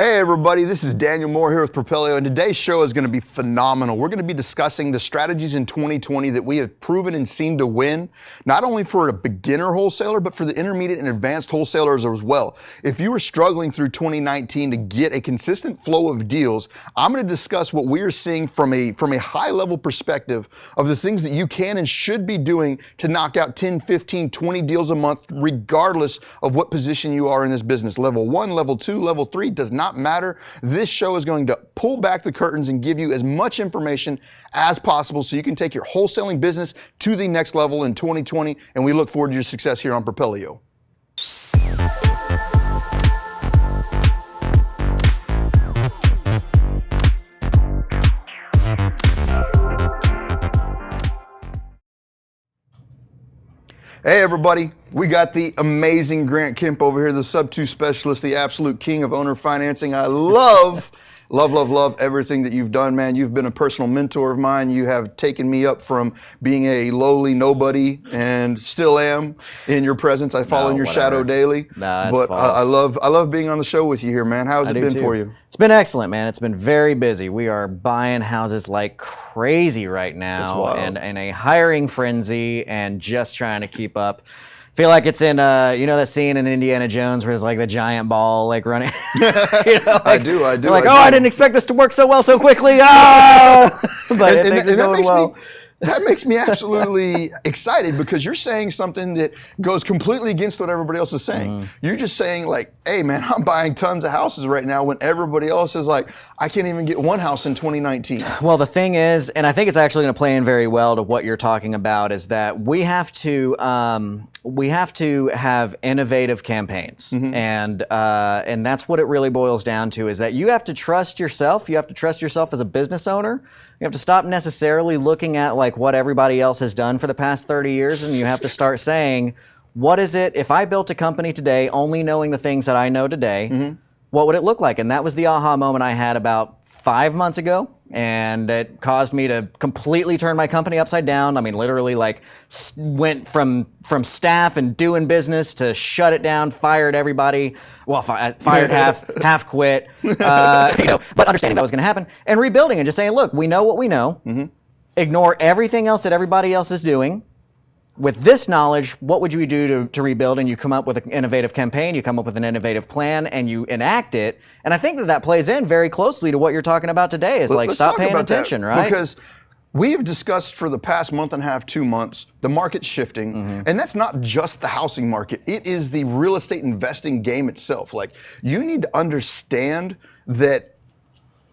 Hey everybody, this is Daniel Moore here with Propelio, and today's show is going to be phenomenal. We're going to be discussing the strategies in 2020 that we have proven and seemed to win, not only for a beginner wholesaler, but for the intermediate and advanced wholesalers as well. If you were struggling through 2019 to get a consistent flow of deals, I'm going to discuss what we are seeing from a high-level perspective of the things that you can and should be doing to knock out 10, 15, 20 deals a month, regardless of what position you are in this business. Level 1, Level 2, Level 3 does not matter. This show is going to pull back the curtains and give you as much information as possible so you can take your wholesaling business to the next level in 2020, and we look forward to your success here on Propelio. Hey everybody, we got the amazing Grant Kemp over here, the sub-2 specialist, the absolute king of owner financing. I love everything that you've done, man. You've been a personal mentor of mine. You have taken me up from being a lowly nobody and still am in your presence. I follow in your shadow daily. Nah, that's but false. I love being on the show with you here, man. How's it been for you? It's been excellent, man. It's been very busy. We are buying houses like crazy right now and in a hiring frenzy and just trying to keep up. Feel like it's in you know that scene in Indiana Jones where there's like the giant ball like running. I do. Like, I didn't expect this to work so well so quickly. Oh! But things are going well. That makes me absolutely excited because you're saying something that goes completely against what everybody else is saying. You're just saying like, hey man, I'm buying tons of houses right now when everybody else is like, I can't even get one house in 2019. Well, the thing is, and I think it's actually going to play in very well to what you're talking about, is that we have to have innovative campaigns. And that's what it really boils down to, is that you have to trust yourself. You have to trust yourself as a business owner. You have to stop necessarily looking at like what everybody else has done for the past 30 years, and you have to start saying, what is it, if I built a company today only knowing the things that I know today, what would it look like? And that was the aha moment I had about 5 months ago, and it caused me to completely turn my company upside down. I mean, literally like went from staff and doing business to shut it down, fired everybody. Well, fired half quit, but understanding that was going to happen and rebuilding and just saying, look, we know what we know. Ignore everything else that everybody else is doing. With this knowledge, what would you do to rebuild? And you come up with an innovative campaign, you come up with an innovative plan, and you enact it. And I think that plays in very closely to what you're talking about today. Is like, stop paying attention, right? Because we have discussed for the past month and a half, 2 months, the market's shifting. And that's not just the housing market. It is the real estate investing game itself. Like, you need to understand that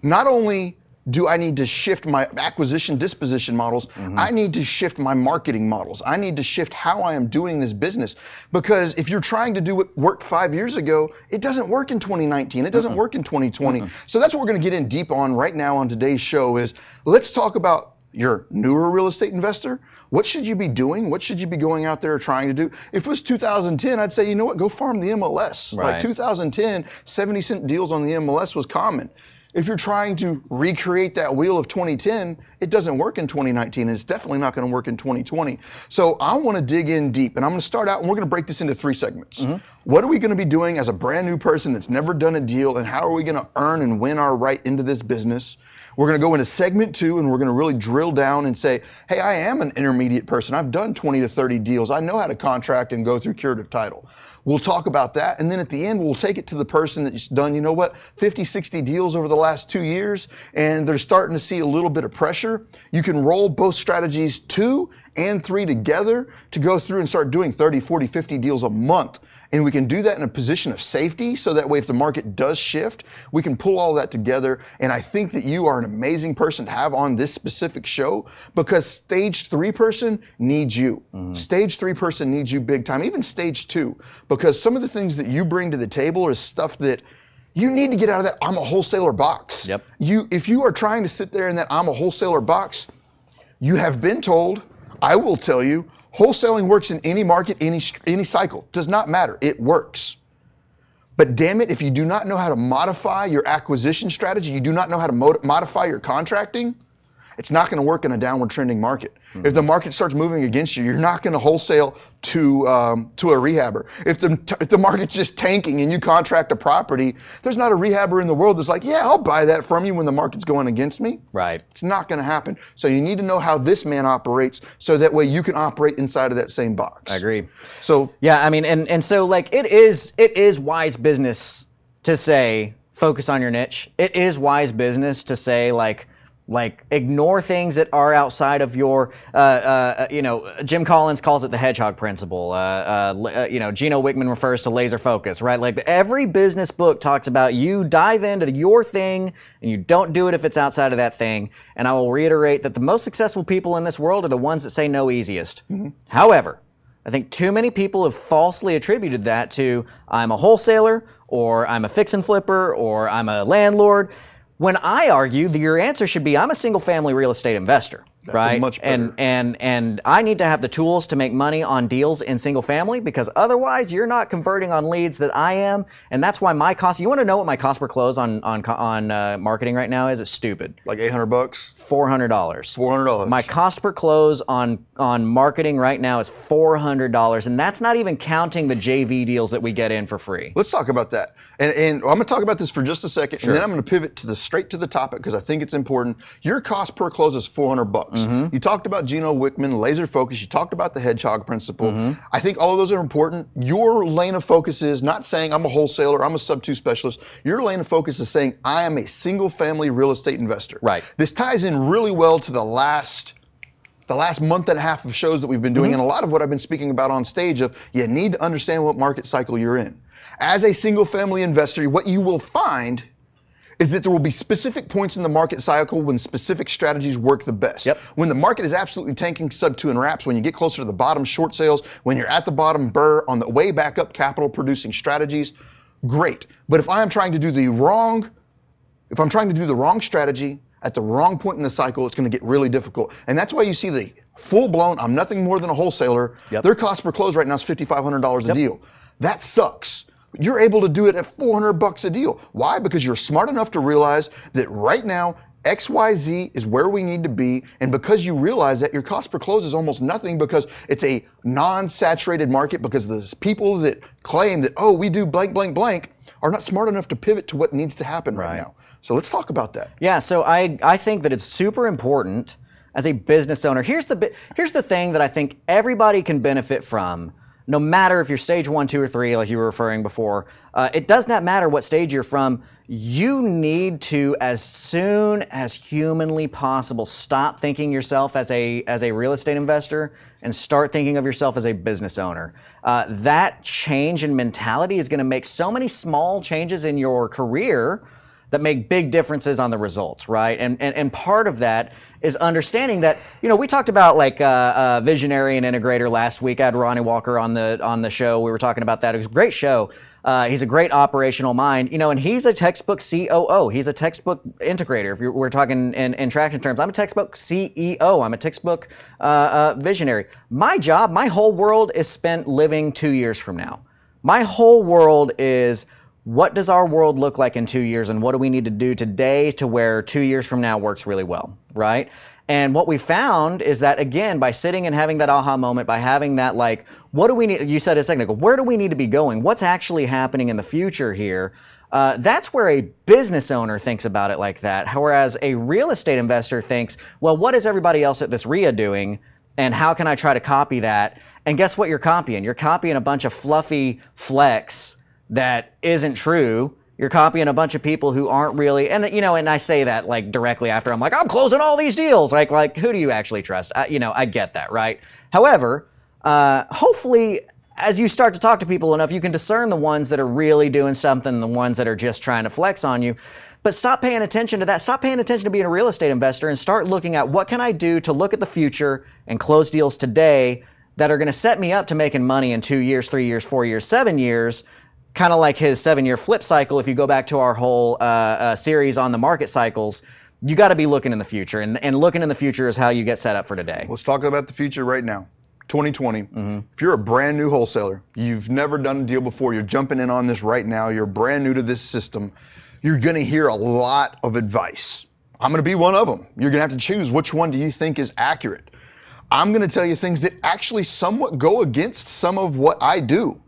not only do I need to shift my acquisition disposition models, I need to shift my marketing models. I need to shift how I am doing this business. Because if you're trying to do what worked 5 years ago, it doesn't work in 2019. It doesn't work in 2020. So that's what we're going to get in deep on right now on today's show is, let's talk about your newer real estate investor. What should you be doing? What should you be going out there trying to do? If it was 2010, I'd say, you know what, go farm the MLS. Right. Like 2010, 70-cent deals on the MLS was common. If you're trying to recreate that wheel of 2010, it doesn't work in 2019, and it's definitely not going to work in 2020. So I want to dig in deep, and I'm going to start out, and we're going to break this into 3 segments. What are we going to be doing as a brand new person that's never done a deal, and how are we going to earn and win our right into this business? We're going to go into segment 2, and we're going to really drill down and say, hey, I am an intermediate person. I've done 20 to 30 deals. I know how to contract and go through curative title. We'll talk about that. And then at the end, we'll take it to the person that's done, you know what, 50, 60 deals over the last 2 years, and they're starting to see a little bit of pressure. You can roll both strategies 2 and 3 together to go through and start doing 30, 40, 50 deals a month. And we can do that in a position of safety, so that way if the market does shift, we can pull all that together. And I think that you are an amazing person to have on this specific show, because stage 3 person needs you. Stage 3 person needs you big time, even stage 2, because some of the things that you bring to the table is stuff that you need to get out of that I'm a wholesaler box. If you are trying to sit there in that I'm a wholesaler box, you have been told, I will tell you, wholesaling works in any market, any cycle. Does not matter. It works. But damn it, if you do not know how to modify your acquisition strategy, you do not know how to modify your contracting, It's not going to work in a downward trending market. If the market starts moving against you, you're not going to wholesale to a rehabber. If the market's just tanking and you contract a property, there's not a rehabber in the world that's like, yeah, I'll buy that from you when the market's going against me. Right. It's not going to happen. So you need to know how this man operates, so that way you can operate inside of that same box. I agree. So yeah, I mean, and so like it is wise business to say focus on your niche. It is wise business to say like ignore things that are outside of your, Jim Collins calls it the hedgehog principle. Gino Wickman refers to laser focus, right? Like every business book talks about you dive into your thing and you don't do it if it's outside of that thing. And I will reiterate that the most successful people in this world are the ones that say no easiest. However, I think too many people have falsely attributed that to I'm a wholesaler or I'm a fix and flipper or I'm a landlord. When I argue that your answer should be, I'm a single-family real estate investor, right? Much better. And I need to have the tools to make money on deals in single-family, because otherwise you're not converting on leads that I am, and that's why my cost. You want to know what my cost per close on marketing right now is? It's stupid. like $800? $400. $400. My cost per close on marketing right now is $400, and that's not even counting the JV deals that we get in for free. Let's talk about that. And I'm going to talk about this for just a second, and then I'm going to pivot straight to the topic, because I think it's important. Your cost per close is $400. You talked about Gino Wickman, laser focus. You talked about the hedgehog principle. I think all of those are important. Your lane of focus is not saying I'm a wholesaler, I'm a sub-2 specialist. Your lane of focus is saying I am a single-family real estate investor. Right. This ties in really well to the last month and a half of shows that we've been doing, and a lot of what I've been speaking about on stage of you need to understand what market cycle you're in. As a single-family investor, what you will find is that there will be specific points in the market cycle when specific strategies work the best. When the market is absolutely tanking sub-2 and wraps, when you get closer to the bottom, short sales, when you're at the bottom, burr, on the way back up, capital producing strategies, great. But if I'm trying to do the wrong strategy at the wrong point in the cycle, it's going to get really difficult. And that's why you see the full-blown, I'm nothing more than a wholesaler, their cost per close right now is $5,500 a deal. That sucks. You're able to do it at $400 a deal. Why? Because you're smart enough to realize that right now, XYZ is where we need to be, and because you realize that your cost per close is almost nothing, because it's a non-saturated market, because the people that claim that, oh, we do blank, blank, blank, are not smart enough to pivot to what needs to happen right now. So let's talk about that. Yeah, so I think that it's super important as a business owner. Here's the thing that I think everybody can benefit from. No matter if you're stage 1, 2, or 3, like you were referring before, it does not matter what stage you're from. You need to, as soon as humanly possible, stop thinking yourself as a real estate investor and start thinking of yourself as a business owner. That change in mentality is going to make so many small changes in your career that make big differences on the results, right? And part of that is understanding that, we talked about like visionary and integrator last week. I had Ronnie Walker on the show. We were talking about that. It was a great show. He's a great operational mind, and he's a textbook COO. He's a textbook integrator. If we're talking in traction terms, I'm a textbook CEO. I'm a textbook visionary. My job, my whole world is spent living 2 years from now. My whole world is, what does our world look like in 2 years, and what do we need to do today to where 2 years from now works really well, right? And what we found is that, again, by sitting and having that aha moment, by having that, like, what do we need, you said a second ago, where do we need to be going? What's actually happening in the future here? That's where a business owner thinks about it like that, whereas a real estate investor thinks, well, what is everybody else at this RIA doing, and how can I try to copy that? And guess what you're copying? You're copying a bunch of fluffy flex that isn't true. You're copying a bunch of people who aren't really, and I say that like directly after I'm like, I'm closing all these deals. Like who do you actually trust? I get that, right? However, hopefully, as you start to talk to people enough, you can discern the ones that are really doing something and the ones that are just trying to flex on you. But stop paying attention to that. Stop paying attention to being a real estate investor and start looking at what can I do to look at the future and close deals today that are going to set me up to making money in 2 years, 3 years, 4 years, 7 years. Kind of like his 7-year flip cycle. If you go back to our whole series on the market cycles, you got to be looking in the future, and looking in the future is how you get set up for today. Let's talk about the future right now. 2020. If you're a brand new wholesaler, you've never done a deal before, you're jumping in on this right now, you're brand new to this system, you're going to hear a lot of advice. I'm going to be one of them. You're going to have to choose which one do you think is accurate. I'm going to tell you things that actually somewhat go against some of what I do.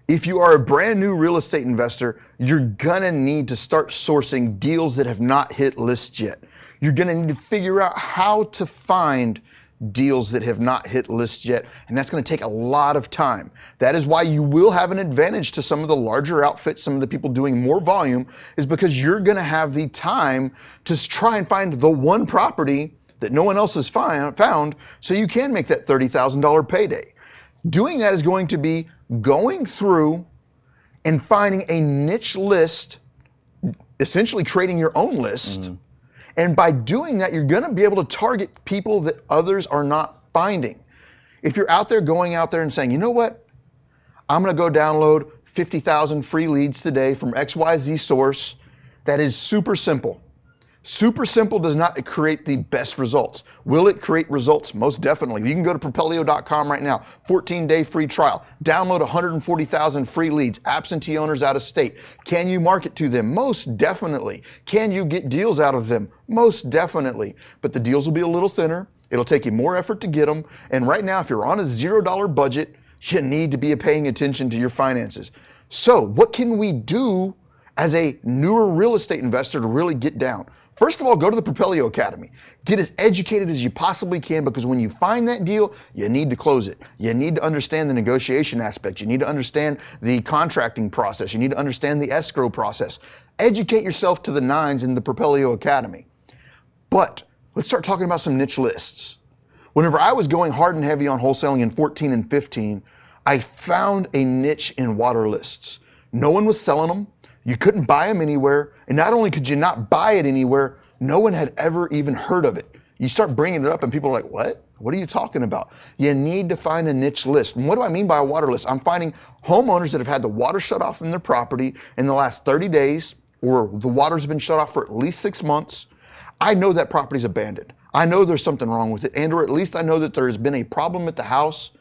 If you are a brand new real estate investor, you're going to need to start sourcing deals that have not hit lists yet. You're going to need to figure out how to find deals that have not hit lists yet, and that's going to take a lot of time. That is why you will have an advantage to some of the larger outfits, some of the people doing more volume, is because you're going to have the time to try and find the one property that no one else has found, so you can make that $30,000 payday. Doing that is going to be going through and finding a niche list, essentially creating your own list. And by doing that, you're going to be able to target people that others are not finding. If you're out there going out there and saying, you know what, I'm going to go download 50,000 free leads today from XYZ source, that is super simple. Super simple does not create the best results. Will it create results? Most definitely. You can go to Propelio.com right now, 14-day free trial. Download 140,000 free leads, absentee owners out of state. Can you market to them? Most definitely. Can you get deals out of them? Most definitely. But the deals will be a little thinner. It'll take you more effort to get them. And right now, if you're on a $0 budget, you need to be paying attention to your finances. So what can we do as a newer real estate investor to really get down? First of all, go to the Propelio Academy. Get as educated as you possibly can, because when you find that deal, you need to close it. You need to understand the negotiation aspect. You need to understand the contracting process. You need to understand the escrow process. Educate yourself to the nines in the Propelio Academy. But let's start talking about some niche lists. Whenever I was going hard and heavy on wholesaling in 14 and 15, I found a niche in water lists. No one was selling them. You couldn't buy them anywhere. And not only could you not buy it anywhere, no one had ever even heard of it. You start bringing it up and people are like, what? What are you talking about? You need to find a niche list. And what do I mean by a water list? I'm finding homeowners that have had the water shut off in their property in the last 30 days, or the water's been shut off for at least 6 months. I know that property's abandoned. I know there's something wrong with it, and or at least I know that there has been a problem at the house.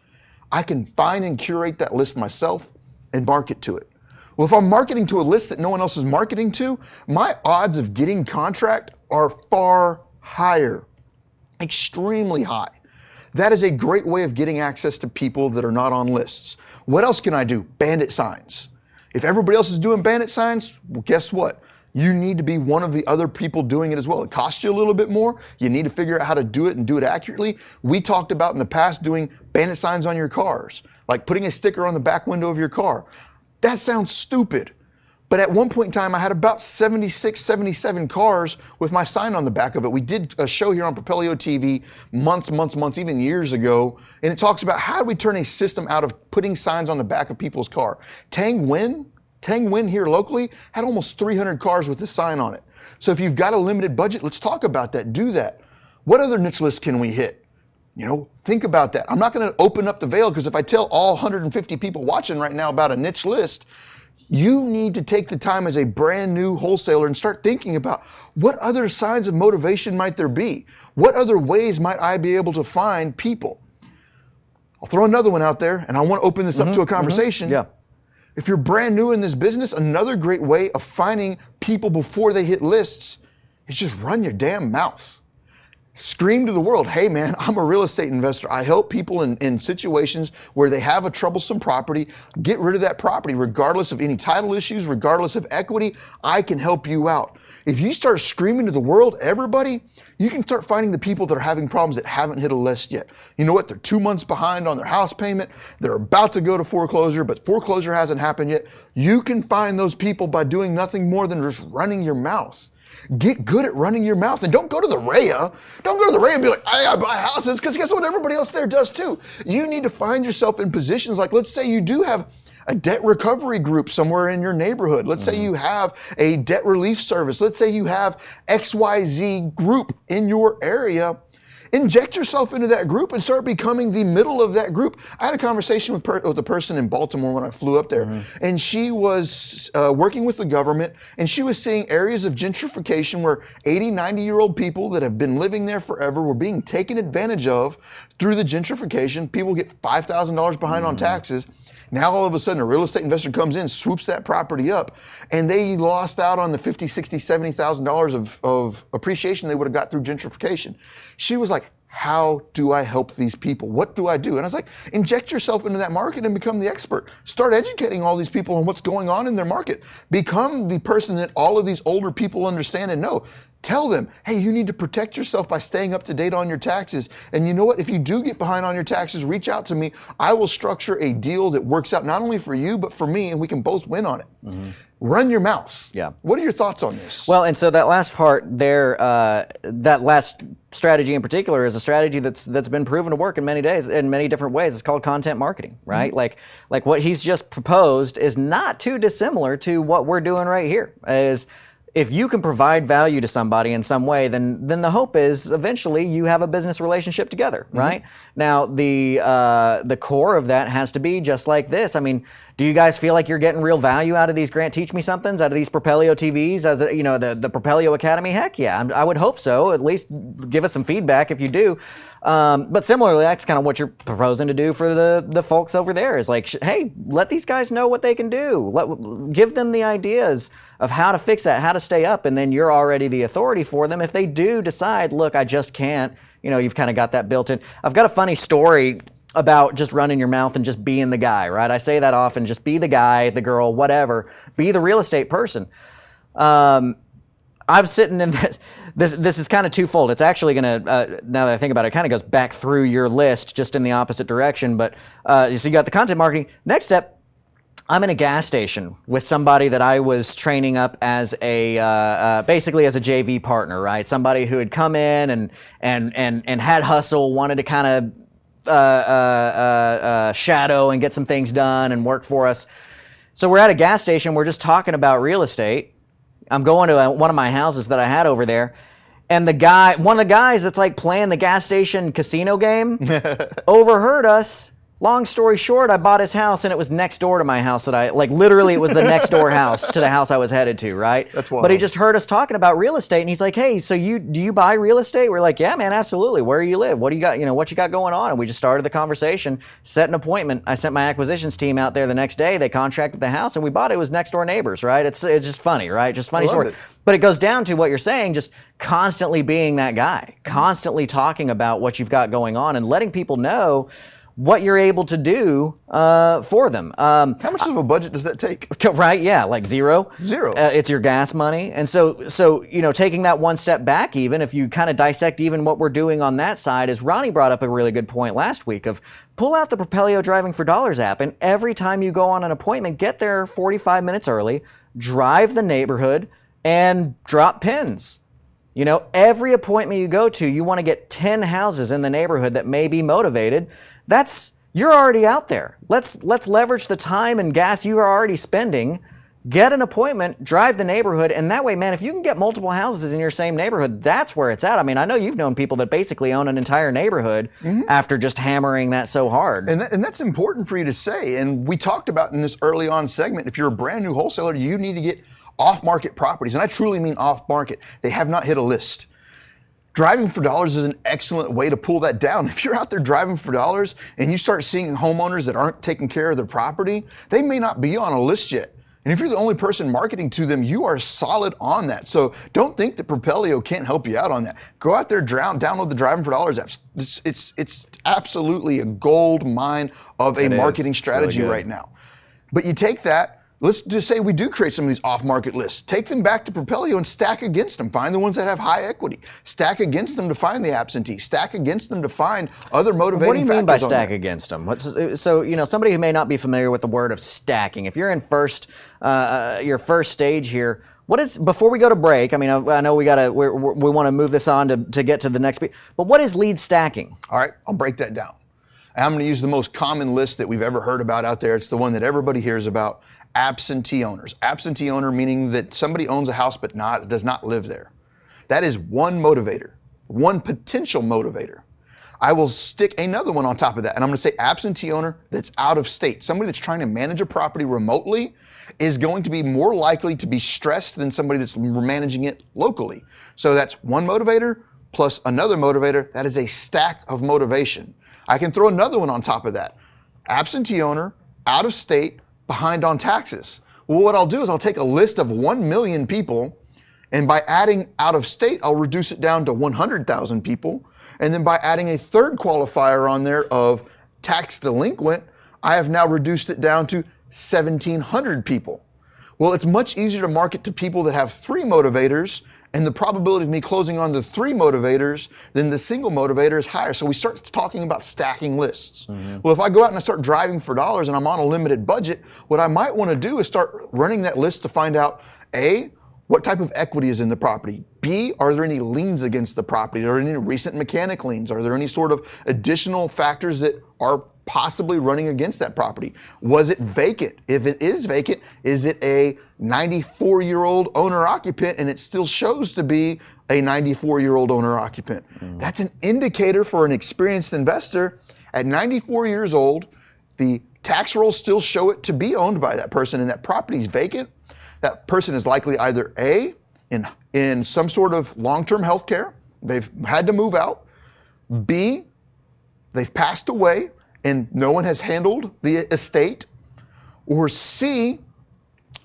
I can find and curate that list myself and market to it. Well, if I'm marketing to a list that no one else is marketing to, my odds of getting contract are far higher, extremely high. That is a great way of getting access to people that are not on lists. What else can I do? Bandit signs. If everybody else is doing bandit signs, well, guess what? You need to be one of the other people doing it as well. It costs you a little bit more. You need to figure out how to do it and do it accurately. We talked about in the past doing bandit signs on your cars, like putting a sticker on the back window of your car. That sounds stupid, but at one point in time, I had about 76, 77 cars with my sign on the back of it. We did a show here on Propelio TV months, even years ago, and it talks about how do we turn a system out of putting signs on the back of people's car. Tang Nguyen here locally had almost 300 cars with this sign on it. So if you've got a limited budget, let's talk about that, do that. What other niche lists can we hit? You know, think about that. I'm not going to open up the veil, because if I tell all 150 people watching right now about a niche list, you need to take the time as a brand new wholesaler and start thinking about what other signs of motivation might there be? What other ways might I be able to find people? I'll throw another one out there, and I want to open this up to a conversation. Yeah. If you're brand new in this business, another great way of finding people before they hit lists is just run your damn mouth. Scream to the world, hey man, I'm a real estate investor. I help people in situations where they have a troublesome property. Get rid of that property, regardless of any title issues, regardless of equity. I can help you out. If you start screaming to the world, everybody, you can start finding the people that are having problems that haven't hit a list yet. You know what? They're 2 months behind on their house payment. They're about to go to foreclosure, but foreclosure hasn't happened yet. You can find those people by doing nothing more than just running your mouth. Get good at running your mouth, and don't go to the REIA. Don't go to the REIA and be like, I buy houses, because guess what? Everybody else there does too. You need to find yourself in positions like, let's say you do have a debt recovery group somewhere in your neighborhood. Let's say you have a debt relief service. Let's say you have XYZ group in your area. Inject yourself into that group and start becoming the middle of that group. I had a conversation with a person in Baltimore when I flew up there, and she was working with the government, and she was seeing areas of gentrification where 80, 90-year-old people that have been living there forever were being taken advantage of through the gentrification. People get $5,000 behind on taxes. Now all of a sudden a real estate investor comes in, swoops that property up, and they lost out on the $50,000, $60,000, $70,000 of appreciation they would have got through gentrification. She was like, how do I help these people? What do I do? And I was like, inject yourself into that market and become the expert. Start educating all these people on what's going on in their market. Become the person that all of these older people understand and know. Tell them, hey, you need to protect yourself by staying up to date on your taxes. And you know what? If you do get behind on your taxes, reach out to me. I will structure a deal that works out not only for you, but for me, and we can both win on it. Mm-hmm. Run your mouth. Yeah. What are your thoughts on this? Well, and so that last part there, that last strategy in particular is a strategy that's been proven to work in many different ways. It's called content marketing, right? Mm-hmm. Like what he's just proposed is not too dissimilar to what we're doing right here. Is if you can provide value to somebody in some way, then the hope is eventually you have a business relationship together, right? Mm-hmm. Now the core of that has to be just like this. I mean, do you guys feel like you're getting real value out of these Grant Teach Me Somethings, out of these Propelio TVs, as a, you know, the Propelio Academy? Heck yeah, I would hope so. At least give us some feedback if you do. But similarly, that's kind of what you're proposing to do for the folks over there. Is like, hey, let these guys know what they can do. Give them the ideas of how to fix that, how to stay up, and then you're already the authority for them. If they do decide, look, I just can't, you know, you've kind of got that built in. I've got a funny story about just running your mouth and just being the guy, right? I say that often, just be the guy, the girl, whatever. Be the real estate person. I'm sitting in this is kind of twofold. It's actually going to, now that I think about it, it kind of goes back through your list just in the opposite direction. But so you got the content marketing. Next step, I'm in a gas station with somebody that I was training up as basically as a JV partner, right? Somebody who had come in and had hustle, wanted to kind of shadow and get some things done and work for us. So we're at a gas station. We're just talking about real estate. I'm going to one of my houses that I had over there. And one of the guys that's like playing the gas station casino game overheard us. Long story short, I bought his house and it was next door to my house literally it was the next door house to the house I was headed to, right? That's wild. But he just heard us talking about real estate and he's like, hey, so do you buy real estate? We're like, yeah, man, absolutely. Where do you live? What do you got, what you got going on? And we just started the conversation, set an appointment. I sent my acquisitions team out there the next day. They contracted the house and we bought it. It was next door neighbors, right? It's just funny, right? Just funny story. But it goes down to what you're saying, just constantly being that guy, constantly talking about what you've got going on and letting people know what you're able to do for them. How much of a budget does that take? Right, yeah, like zero. Zero. It's your gas money. And so taking that one step back even, if you kind of dissect even what we're doing on that side, is Ronnie brought up a really good point last week of pull out the Propelio Driving for Dollars app, and every time you go on an appointment, get there 45 minutes early, drive the neighborhood, and drop pins. Every appointment you go to, you want to get 10 houses in the neighborhood that may be motivated. You're already out there. Let's leverage the time and gas you are already spending. Get an appointment, drive the neighborhood, and that way, man, if you can get multiple houses in your same neighborhood, that's where it's at. I mean, I know you've known people that basically own an entire neighborhood after just hammering that so hard. And that's important for you to say. And we talked about in this early on segment, if you're a brand new wholesaler, you need to get off-market properties. And I truly mean off-market. They have not hit a list. Driving for dollars is an excellent way to pull that down. If you're out there driving for dollars and you start seeing homeowners that aren't taking care of their property, they may not be on a list yet. And if you're the only person marketing to them, you are solid on that. So don't think that Propelio can't help you out on that. Go out there, download the Driving for Dollars app. It's absolutely a gold mine of a marketing strategy right now. But you take that. Let's just say we do create some of these off-market lists. Take them back to Propelio and stack against them. Find the ones that have high equity. Stack against them to find the absentee. Stack against them to find other motivating factors. What do you mean by stack against them? Somebody who may not be familiar with the word of stacking, if you're in your first stage here, before we go to break, I mean, I know we want to move this on to get to the next, but what is lead stacking? All right, I'll break that down. I'm going to use the most common list that we've ever heard about out there. It's the one that everybody hears about, absentee owners. Absentee owner meaning that somebody owns a house but does not live there. That is one motivator, one potential motivator. I will stick another one on top of that, and I'm going to say absentee owner that's out of state. Somebody that's trying to manage a property remotely is going to be more likely to be stressed than somebody that's managing it locally. So that's one motivator plus another motivator. That is a stack of motivation. I can throw another one on top of that. Absentee owner out of state, behind on taxes. Well, what I'll do is I'll take a list of 1 million people, and by adding out of state, I'll reduce it down to 100,000 people. And then by adding a third qualifier on there of tax delinquent, I have now reduced it down to 1,700 people. Well, it's much easier to market to people that have 3 motivators, and the probability of me closing on the 3 motivators than the single motivator is higher. So we start talking about stacking lists. Well, if I go out and I start driving for dollars and I'm on a limited budget, what I might want to do is start running that list to find out, A, what type of equity is in the property? B, are there any liens against the property? Are there any recent mechanic liens? Are there any sort of additional factors that are possibly running against that property? Was it vacant? If it is vacant, is it a 94-year-old owner-occupant and it still shows to be a 94-year-old owner-occupant? That's an indicator for an experienced investor. At 94 years old, the tax rolls still show it to be owned by that person, and that property is vacant. That person is likely either A, in some sort of long-term health care, they've had to move out. B, they've passed away and no one has handled the estate. Or C,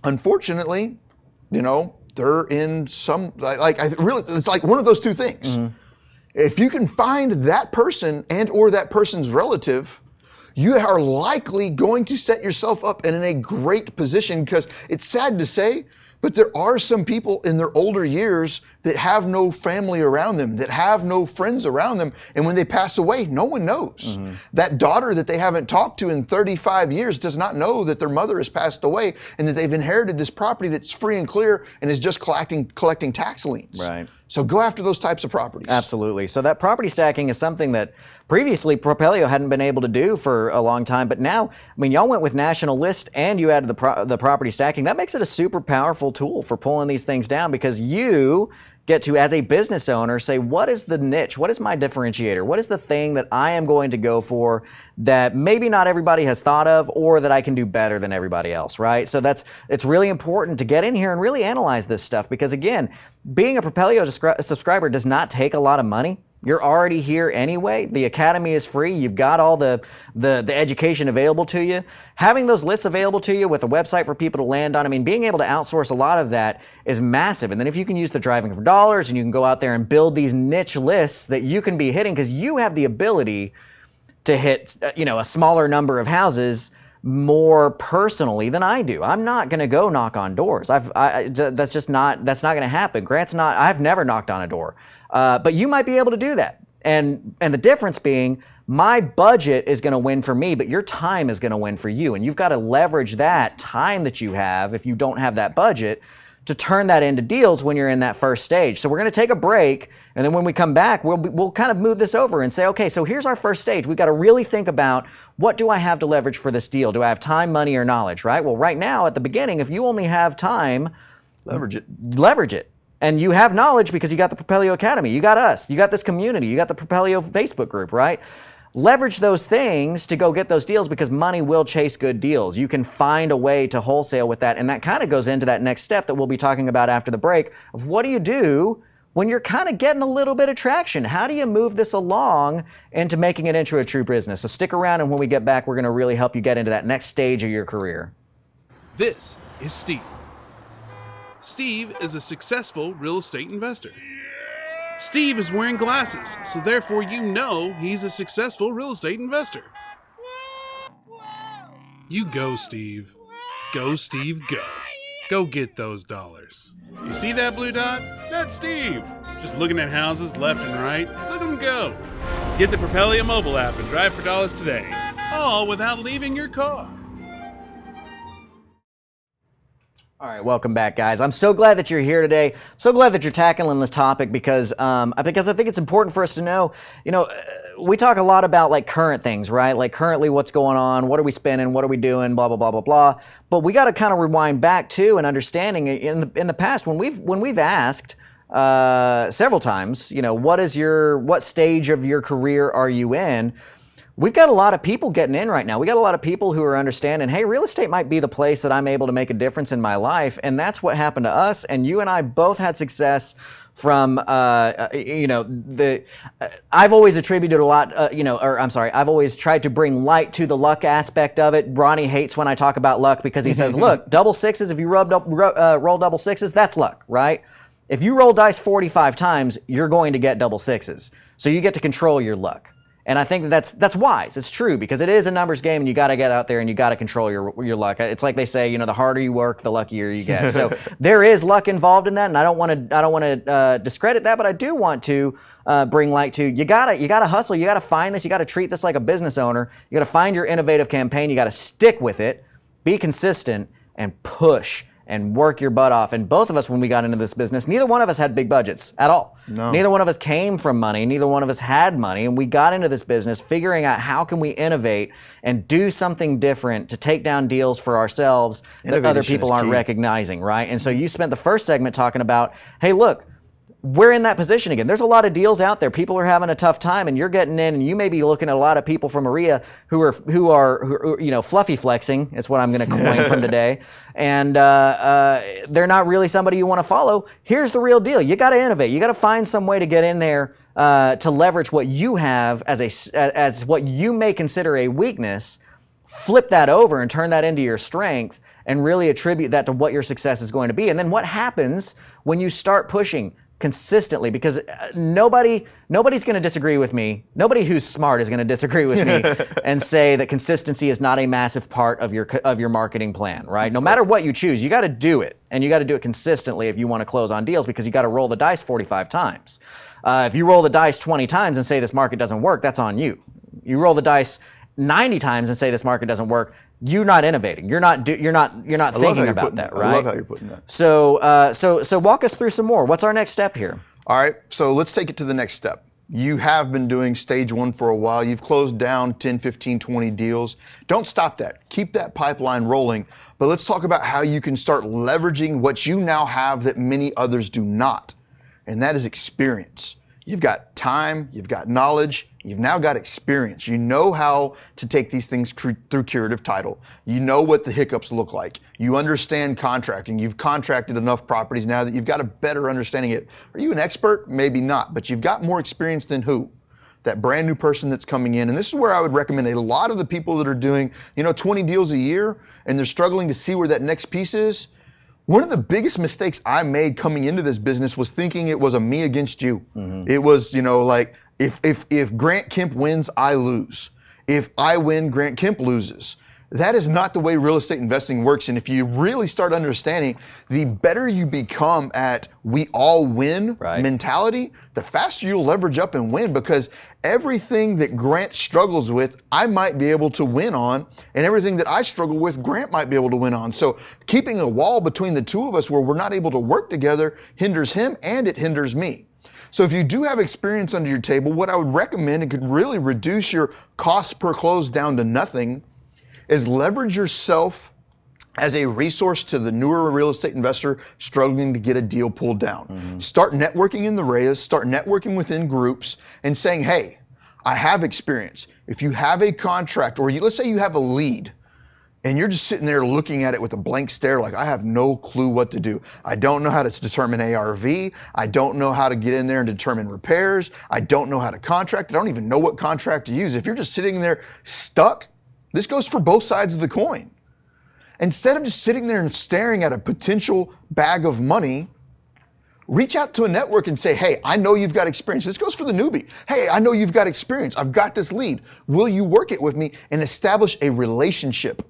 unfortunately, they're in some, it's like one of those two things. If you can find that person and or that person's relative, you are likely going to set yourself up in a great position, because it's sad to say, but there are some people in their older years that have no family around them, that have no friends around them. And when they pass away, no one knows. That daughter that they haven't talked to in 35 years does not know that their mother has passed away and that they've inherited this property that's free and clear and is just collecting tax liens. Right. So go after those types of properties. Absolutely. So that property stacking is something that previously Propelio hadn't been able to do for a long time, but now, y'all went with national list and you added the property stacking. That makes it a super powerful tool for pulling these things down, because you get to, as a business owner, say, what is the niche? What is my differentiator? What is the thing that I am going to go for that maybe not everybody has thought of, or that I can do better than everybody else, right? So it's really important to get in here and really analyze this stuff, because again, being a Propelio subscriber does not take a lot of money. You're already here anyway. The academy is free. You've got all the education available to you. Having those lists available to you with a website for people to land on, being able to outsource a lot of that is massive. And then if you can use the driving for dollars and you can go out there and build these niche lists that you can be hitting, because you have the ability to hit, a smaller number of houses more personally than I do. I'm not going to go knock on doors. That's not going to happen. I've never knocked on a door. But you might be able to do that. And the difference being, my budget is going to win for me, but your time is going to win for you. And you've got to leverage that time that you have, if you don't have that budget, to turn that into deals when you're in that first stage. So we're going to take a break, and then when we come back, we'll kind of move this over and say, okay, so here's our first stage. We've got to really think about, what do I have to leverage for this deal? Do I have time, money, or knowledge, right? Well, right now, at the beginning, if you only have time, leverage it. And you have knowledge because you got the Propelio Academy, you got us, you got this community, you got the Propelio Facebook group, right? Leverage those things to go get those deals, because money will chase good deals. You can find a way to wholesale with that. And that kind of goes into that next step that we'll be talking about after the break, of what do you do when you're kind of getting a little bit of traction? How do you move this along into making it into a true business? So stick around, and when we get back, we're going to really help you get into that next stage of your career. This is Steve. Steve is a successful real estate investor. Steve is wearing glasses, so therefore he's a successful real estate investor. You go, Steve. Go, Steve, go. Go get those dollars. You see that blue dot? That's Steve. Just looking at houses left and right. Look at him go. Get the Propelio mobile app and drive for dollars today. All without leaving your car. All right, welcome back, guys. I'm so glad that you're here today. So glad that you're tackling this topic, because I think it's important for us to know, we talk a lot about like current things, right? Like currently what's going on, what are we spending, what are we doing, blah, blah, blah, blah, blah. But we got to kind of rewind back to an understanding in the past when we've asked several times, what stage of your career are you in? we've got a lot of people getting in right now. We got a lot of people who are understanding, hey, real estate might be the place that I'm able to make a difference in my life. And that's what happened to us. And you and I both had success from, I've always attributed a lot, I've always tried to bring light to the luck aspect of it. Ronnie hates when I talk about luck because he says, look, double sixes, if you roll double sixes, that's luck, right? If you roll dice 45 times, you're going to get double sixes. So you get to control your luck. And I think that's wise. It's true because it is a numbers game, and you got to get out there and you got to control your luck. It's like they say, the harder you work, the luckier you get. So there is luck involved in that, and I don't want to discredit that, but I do want to bring light to you gotta hustle. You gotta find this. You gotta treat this like a business owner. You gotta find your innovative campaign. You gotta stick with it, be consistent, and push. And work your butt off. And both of us, when we got into this business, neither one of us had big budgets at all. No. Neither one of us came from money. Neither one of us had money. And we got into this business figuring out how can we innovate and do something different to take down deals for ourselves that other people aren't recognizing, right? And so you spent the first segment talking about, hey, look, we're in that position again. There's a lot of deals out there. People are having a tough time, and you're getting in, and you may be looking at a lot of people from Maria who are fluffy flexing. It's what I'm going to coin from today, and they're not really somebody you want to follow. Here's the real deal: you got to innovate. You got to find some way to get in there to leverage what you have as what you may consider a weakness. Flip that over and turn that into your strength, and really attribute that to what your success is going to be. And then what happens when you start pushing consistently? Because nobody's going to disagree with me. Nobody who's smart is going to disagree with me and say that consistency is not a massive part of your marketing plan, right? No matter what you choose, you got to do it, and you got to do it consistently if you want to close on deals, because you got to roll the dice 45 times. If you roll the dice 20 times and say this market doesn't work, that's on you. You roll the dice 90 times and say this market doesn't work, you're not innovating. You're not thinking about that, right? I love how you're putting that. So walk us through some more. What's our next step here? All right, so let's take it to the next step. You have been doing stage one for a while. You've closed down 10, 15, 20 deals. Don't stop that. Keep that pipeline rolling. But let's talk about how you can start leveraging what you now have that many others do not. And that is experience. You've got time, you've got knowledge, you've now got experience. You know how to take these things through curative title. You know what the hiccups look like. You understand contracting. You've contracted enough properties now that you've got a better understanding of it. Are you an expert? Maybe not, but you've got more experience than who? That brand new person that's coming in. And this is where I would recommend a lot of the people that are doing, 20 deals a year and they're struggling to see where that next piece is. One of the biggest mistakes I made coming into this business was thinking it was a me against you. Mm-hmm. It was, like if Grant Kemp wins, I lose. If I win, Grant Kemp loses. That is not the way real estate investing works. And if you really start understanding, the better you become at we all win mentality, the faster you'll leverage up and win, because everything that Grant struggles with, I might be able to win on, and everything that I struggle with, Grant might be able to win on. So keeping a wall between the two of us where we're not able to work together hinders him and it hinders me. So if you do have experience under your table, what I would recommend, it could really reduce your cost per close down to nothing, is leverage yourself as a resource to the newer real estate investor struggling to get a deal pulled down. Mm-hmm. Start networking in the REIAs, start networking within groups and saying, hey, I have experience. If you have a contract, or let's say you have a lead and you're just sitting there looking at it with a blank stare like, I have no clue what to do. I don't know how to determine ARV. I don't know how to get in there and determine repairs. I don't know how to contract. I don't even know what contract to use. If you're just sitting there stuck, this goes for both sides of the coin. Instead of just sitting there and staring at a potential bag of money, reach out to a network and say, hey, I know you've got experience. This goes for the newbie. Hey, I know you've got experience. I've got this lead. Will you work it with me and establish a relationship?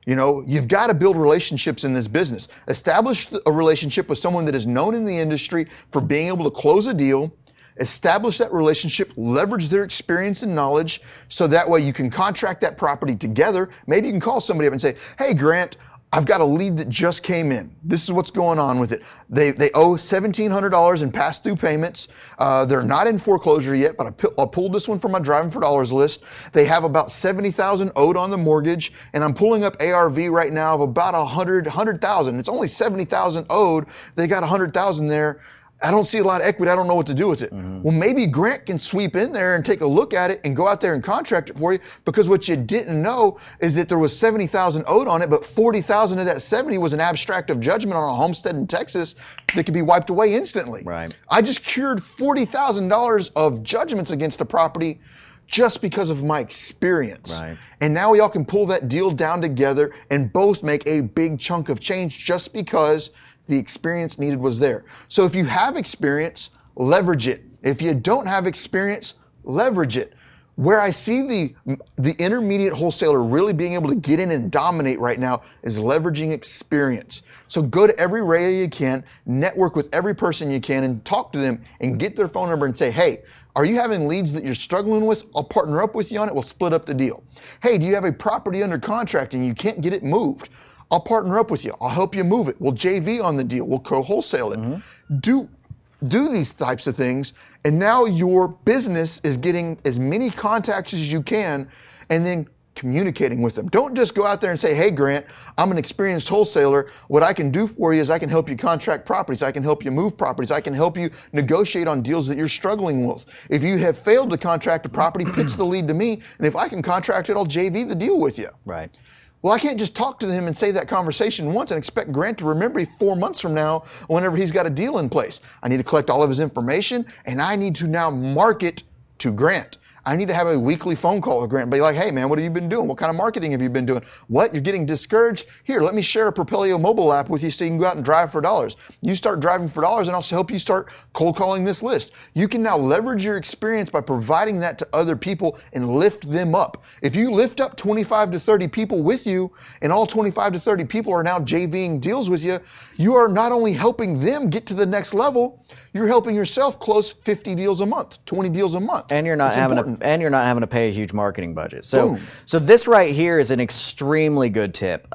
You've got to build relationships in this business. Establish a relationship with someone that is known in the industry for being able to close a deal. Establish that relationship, leverage their experience and knowledge, so that way you can contract that property together. Maybe you can call somebody up and say, hey, Grant, I've got a lead that just came in. This is what's going on with it. They owe $1,700 in past due payments. They're not in foreclosure yet, but I pulled this one from my driving for dollars list. They have about $70,000 owed on the mortgage, and I'm pulling up ARV right now of about $100,000. It's only $70,000 owed. They got $100,000 there. I don't see a lot of equity. I don't know what to do with it. Well, maybe Grant can sweep in there and take a look at it and go out there and contract it for you, because what you didn't know is that there was $70,000 owed on it, but $40,000 of that 70 was an abstract of judgment on a homestead in Texas that could be wiped away instantly. Right. I just cured $40,000 of judgments against a property just because of my experience. Right. And now we all can pull that deal down together and both make a big chunk of change just because the experience needed was there. So if you have experience, leverage it. If you don't have experience, leverage it. Where I see the intermediate wholesaler really being able to get in and dominate right now is leveraging experience. So go to every REIA you can, network with every person you can, and talk to them and get their phone number and say, hey, are you having leads that you're struggling with? I'll partner up with you on it. We'll split up the deal. Hey, do you have a property under contract and you can't get it moved? I'll partner up with you. I'll help you move it. We'll JV on the deal. We'll co-wholesale it. Do these types of things, and now your business is getting as many contacts as you can, and then communicating with them. Don't just go out there and say, hey, Grant, I'm an experienced wholesaler. What I can do for you is I can help you contract properties. I can help you move properties. I can help you negotiate on deals that you're struggling with. If you have failed to contract a property, pitch the lead to me, and if I can contract it, I'll JV the deal with you. Right. Well, I can't just talk to him and say that conversation once and expect Grant to remember 4 months from now whenever he's got a deal in place. I need to collect all of his information, and I need to now market to Grant. I need to have a weekly phone call with Grant and be like, hey man, what have you been doing? What kind of marketing have you been doing? What, you're getting discouraged? Here, let me share a Propelio mobile app with you so you can go out and drive for dollars. You start driving for dollars and I'll help you start cold calling this list. You can now leverage your experience by providing that to other people and lift them up. If you lift up 25 to 30 people with you and all 25 to 30 people are now JVing deals with you, you are not only helping them get to the next level, you're helping yourself close 50 deals a month, 20 deals a month. And you're not having to pay a huge marketing budget. So, Boom. so this right here is an extremely good tip,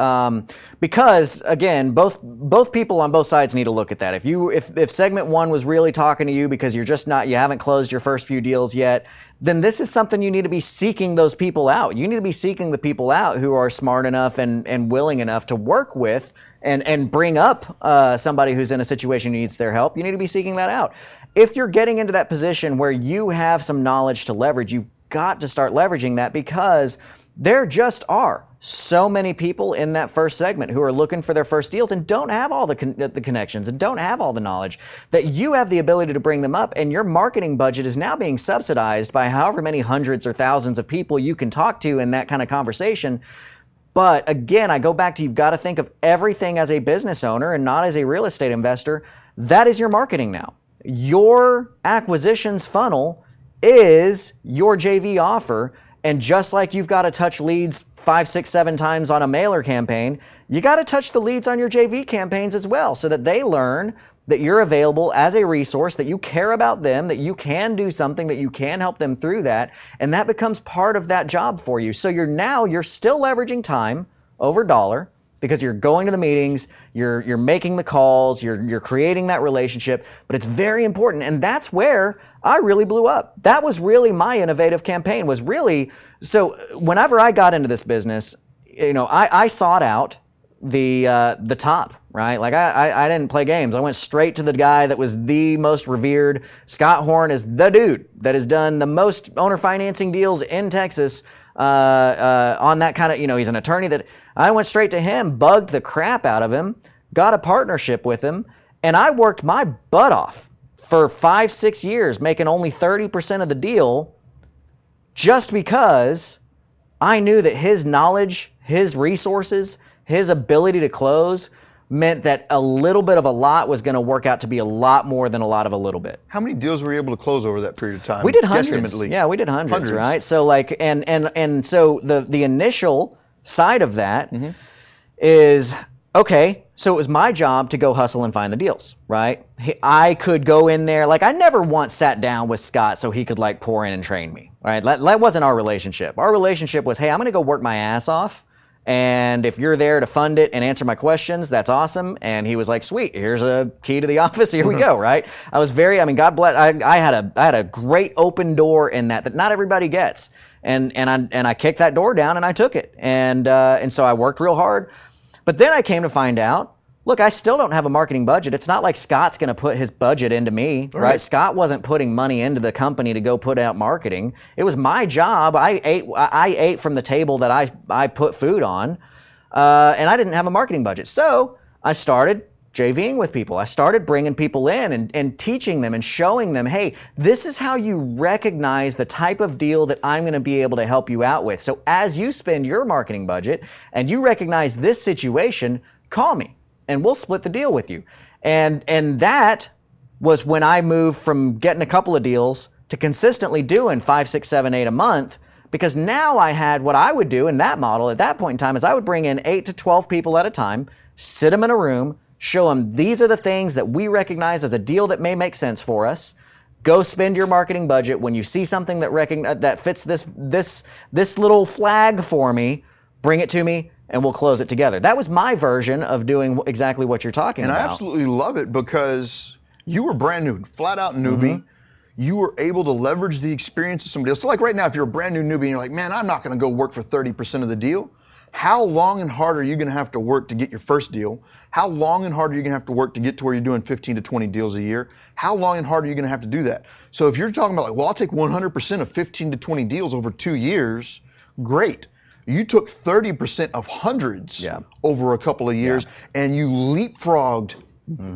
because again, both people on both sides need to look at that. If segment one was really talking to you because you haven't closed your first few deals yet, then this is something you need to be seeking those people out. You need to be seeking the people out who are smart enough and willing enough to work with and bring up somebody who's in a situation who needs their help. You need to be seeking that out. If you're getting into that position where you have some knowledge to leverage, you've got to start leveraging that, because there just are so many people in that first segment who are looking for their first deals and don't have all the connections and don't have all the knowledge, that you have the ability to bring them up, and your marketing budget is now being subsidized by however many hundreds or thousands of people you can talk to in that kind of conversation. But again, I go back to, you've got to think of everything as a business owner and not as a real estate investor. That is your marketing now. Your acquisitions funnel is your JV offer. And just like you've got to touch leads 5, 6, 7 times on a mailer campaign, you got to touch the leads on your JV campaigns as well, so that they learn that you're available as a resource, that you care about them, that you can do something, that you can help them through that, and that becomes part of that job for you. So you're still leveraging time over dollar, because you're going to the meetings, you're making the calls, you're creating that relationship, but it's very important. And that's where I really blew up. That was really my innovative campaign, so whenever I got into this business, I sought out the top, right? Like I didn't play games. I went straight to the guy that was the most revered. Scott Horn is the dude that has done the most owner financing deals in Texas, on that kind of, he's an attorney. That I went straight to him, bugged the crap out of him, got a partnership with him, and I worked my butt off for 5, 6 years, making only 30% of the deal, just because I knew that his knowledge, his resources, his ability to close meant that a little bit of a lot was going to work out to be a lot more than a lot of a little bit. How many deals were you able to close over that period of time? We did hundreds. Guesstimately? Yeah, we did hundreds, right? So like, and so the initial side of that is, okay, so it was my job to go hustle and find the deals, right? I could go in there, like I never once sat down with Scott so he could like pour in and train me, right? That wasn't our relationship. Our relationship was, hey, I'm going to go work my ass off, and if you're there to fund it and answer my questions, that's awesome. And he was like, sweet, here's a key to the office, here we go, right? God bless, I had a great open door in that not everybody gets. And I kicked that door down and I took it. And so I worked real hard. But then I came to find out, look, I still don't have a marketing budget. It's not like Scott's going to put his budget into me, right? Scott wasn't putting money into the company to go put out marketing. It was my job. I ate from the table that I put food on, and I didn't have a marketing budget. So I started JVing with people. I started bringing people in and teaching them and showing them, hey, this is how you recognize the type of deal that I'm going to be able to help you out with. So as you spend your marketing budget and you recognize this situation, call me and we'll split the deal with you. And that was when I moved from getting a couple of deals to consistently doing 5, 6, 7, 8 a month, because now I had what I would do in that model at that point in time is I would bring in 8 to 12 people at a time, sit them in a room, show them these are the things that we recognize as a deal that may make sense for us. Go spend your marketing budget. When you see something that fits this little flag for me, bring it to me and we'll close it together. That was my version of doing exactly what you're talking about. And I absolutely love it because you were brand new, flat out newbie. You were able to leverage the experience of somebody else. So like right now, if you're a brand new newbie and you're like, man, I'm not going to go work for 30% of the deal. How long and hard are you going to have to work to get your first deal? How long and hard are you going to have to work to get to where you're doing 15 to 20 deals a year? How long and hard are you going to have to do that? So if you're talking about like, well, I'll take 100% of 15 to 20 deals over 2 years, great. You took 30% of hundreds over a couple of years and you leapfrogged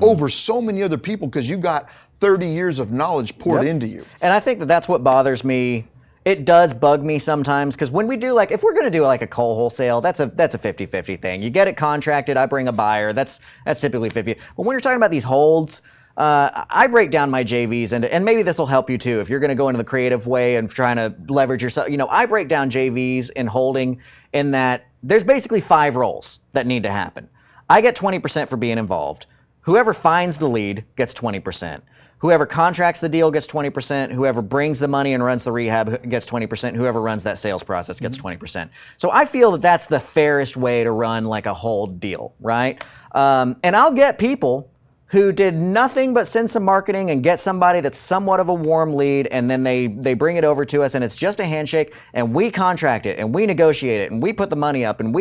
over so many other people because you got 30 years of knowledge poured into you. And I think that that's what bothers me. It does bug me sometimes because when we do if we're going to do like a coal wholesale, that's a 50-50 thing. You get it contracted, I bring a buyer, that's typically 50. But when you're talking about these holds, I break down my JVs and maybe this will help you too if you're going to go into the creative way and trying to leverage yourself. I break down JVs and holding in that there's basically 5 roles that need to happen. I get 20% for being involved. Whoever finds the lead gets 20%. Whoever contracts the deal gets 20%. Whoever brings the money and runs the rehab gets 20%. Whoever runs that sales process gets 20%. So I feel that that's the fairest way to run like a hold deal, right? And I'll get people who did nothing but send some marketing and get somebody that's somewhat of a warm lead, and then they bring it over to us, and it's just a handshake, and we contract it, and we negotiate it, and we put the money up, and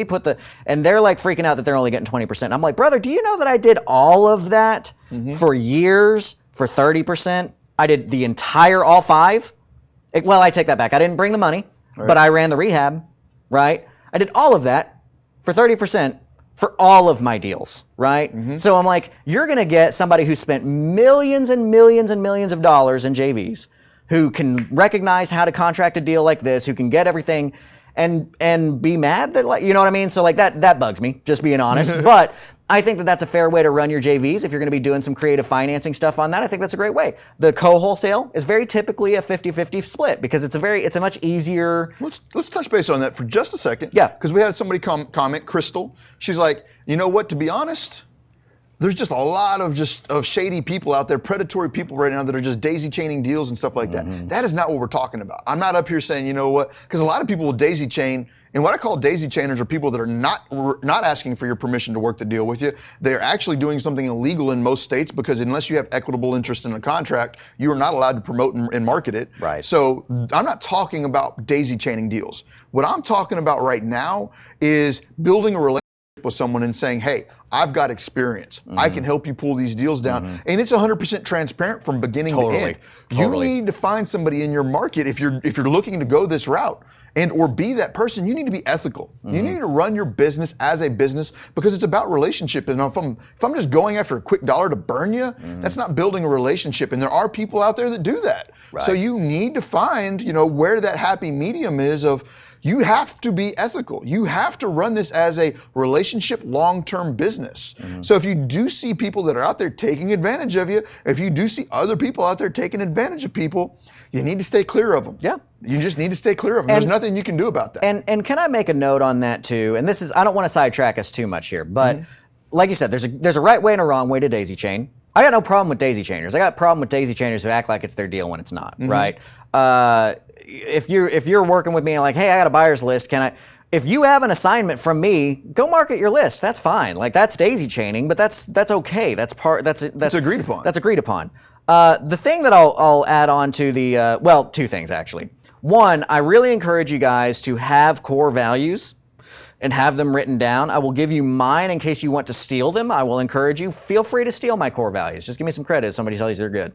and they're like freaking out that they're only getting 20%. I'm like, brother, do you know that I did all of that for years for 30%? I did the entire all 5. Well, I take that back. I didn't bring the money, but I ran the rehab, right? I did all of that for 30%. For all of my deals, right? So I'm like, you're gonna get somebody who spent millions and millions and millions of dollars in JVs, who can recognize how to contract a deal like this, who can get everything and be mad that, like, you know what I mean? So like that bugs me, just being honest. But I think that that's a fair way to run your JVs if you're going to be doing some creative financing stuff on that. I think that's a great way. The co-wholesale is very typically a 50-50 split because it's a much easier. Let's touch base on that for just a second. Yeah. Because we had somebody comment, Crystal. She's like, you know what? To be honest, there's just a lot of shady people out there, predatory people right now that are just daisy chaining deals and stuff like that. That is not what we're talking about. I'm not up here saying, you know what? Because a lot of people will daisy chain. And what I call daisy chainers are people that are not asking for your permission to work the deal with you. They're actually doing something illegal in most states because unless you have equitable interest in a contract, you are not allowed to promote and market it. Right. So I'm not talking about daisy chaining deals. What I'm talking about right now is building a relationship with someone and saying, hey, I've got experience. I can help you pull these deals down. And it's 100% transparent from beginning to end. Totally. You need to find somebody in your market if you're looking to go this route. And or be that person, you need to be ethical. You need to run your business as a business because it's about relationship. And if I'm just going after a quick dollar to burn you, that's not building a relationship. And there are people out there that do that. Right. So you need to find, where that happy medium is of you have to be ethical. You have to run this as a relationship long-term business. So if you do see people that are out there taking advantage of you, if you do see other people out there taking advantage of people, you need to stay clear of them. Yeah. You just need to stay clear of them. There's nothing you can do about that. And can I make a note on that too? And this is, I don't want to sidetrack us too much here, but like you said, there's a right way and a wrong way to daisy chain. I got no problem with daisy chainers. I got a problem with daisy chainers who act like it's their deal when it's not, right? If you're working with me and like, hey, I got a buyer's list, if you have an assignment from me, go market your list. That's fine. Like that's daisy chaining, but that's okay. That's agreed upon. That's agreed upon. The thing that I'll add on to two things actually. One, I really encourage you guys to have core values and have them written down. I will give you mine in case you want to steal them. I will encourage you. Feel free to steal my core values. Just give me some credit if somebody tells you they're good.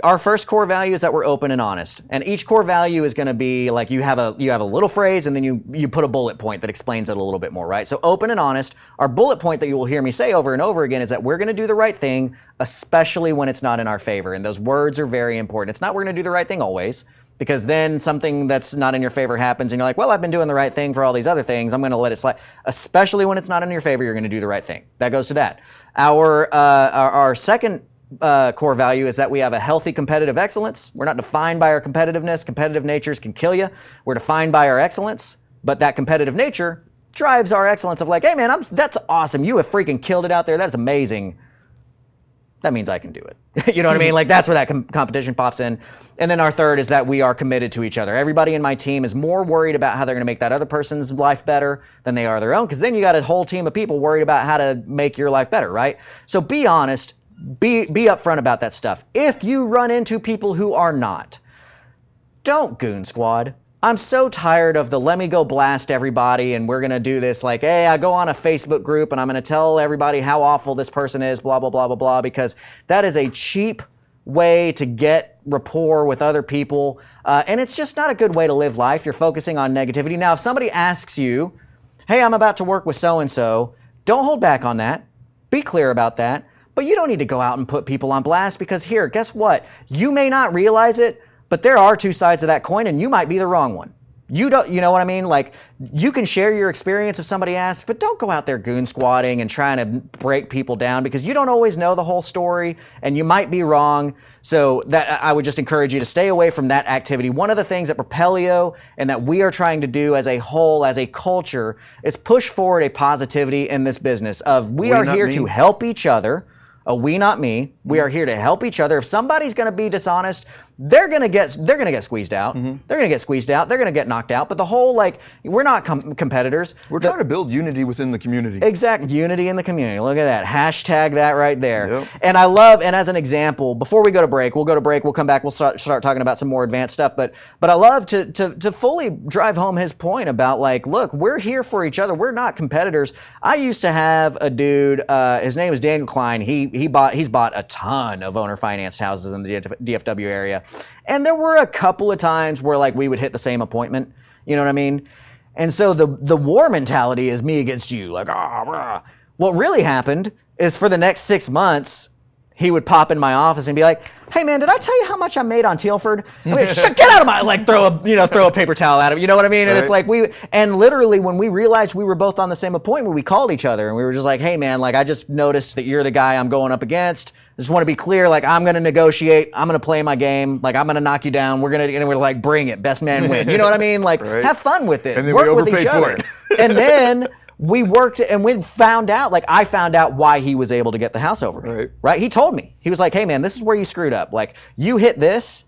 Our first core value is that we're open and honest. And each core value is going to be like you have a little phrase and then you put a bullet point that explains it a little bit more, right? So open and honest. Our bullet point that you will hear me say over and over again is that we're going to do the right thing, especially when it's not in our favor. And those words are very important. It's not we're going to do the right thing always, because then something that's not in your favor happens and you're like, well, I've been doing the right thing for all these other things. I'm going to let it slide. Especially when it's not in your favor, you're going to do the right thing. That goes to that. Our second core value is that we have a healthy competitive excellence. We're not defined by our competitiveness. Competitive natures can kill you. We're defined by our excellence, but that competitive nature drives our excellence of like, hey man, that's awesome. You have freaking killed it out there. That's amazing. That means I can do it. You know what I mean? Like that's where that competition pops in. And then our third is that we are committed to each other. Everybody in my team is more worried about how they're going to make that other person's life better than they are their own. Because then you got a whole team of people worried about how to make your life better, right? So be honest, be upfront about that stuff. If you run into people who are not, don't goon squad. I'm so tired of the let me go blast everybody and we're going to do this like, hey, I go on a Facebook group and I'm going to tell everybody how awful this person is, blah, blah, blah, blah, blah, because that is a cheap way to get rapport with other people. And it's just not a good way to live life. You're focusing on negativity. Now, if somebody asks you, hey, I'm about to work with so-and-so, don't hold back on that. Be clear about that. But you don't need to go out and put people on blast because here, guess what? You may not realize it, but there are two sides of that coin and you might be the wrong one. You know what I mean? Like you can share your experience if somebody asks, but don't go out there goon squatting and trying to break people down because you don't always know the whole story and you might be wrong. So that I would just encourage you to stay away from that activity. One of the things that Propelio and that we are trying to do as a whole, as a culture, is push forward a positivity in this business of we are here to help each other. We, not me. We are here to help each other. If somebody's going to be dishonest, they're going to get squeezed out. They're going to get squeezed out. They're going to get knocked out. But the whole we're not competitors. We're trying to build unity within the community. Exactly, unity in the community. Look at that. Hashtag that right there. Yep. And I love, and as an example, before we go to break, we'll come back, we'll start talking about some more advanced stuff. But I love to fully drive home his point about look, we're here for each other. We're not competitors. I used to have a dude, his name is Daniel Klein. He's bought a ton of owner financed houses in the DFW area. And there were a couple of times where we would hit the same appointment. You know what I mean? And so the war mentality is me against you. What really happened is for the next 6 months, he would pop in my office and be like, hey man, did I tell you how much I made on Tealford? I mean, get out of my, throw a paper towel at him. You know what I mean? And it's and literally when we realized we were both on the same appointment, we called each other and we were just like, hey man, I just noticed that you're the guy I'm going up against. I just want to be clear, I'm going to negotiate. I'm going to play my game. I'm going to knock you down. We're bring it. Best man win. You know what I mean? Have fun with it. And then work we with each overpaid for other. it. And then we worked and we found out, I found out why he was able to get the house over me. Right? He told me. He was like, hey man, this is where you screwed up. You hit this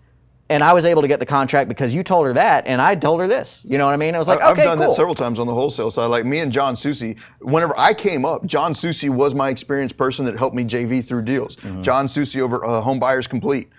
and I was able to get the contract because you told her that and I told her this. You know what I mean? I was like, okay, I've done cool. that several times on the wholesale side. Me and John Susi, whenever I came up, John Susi was my experienced person that helped me JV through deals. John Susi over Home Buyers Complete.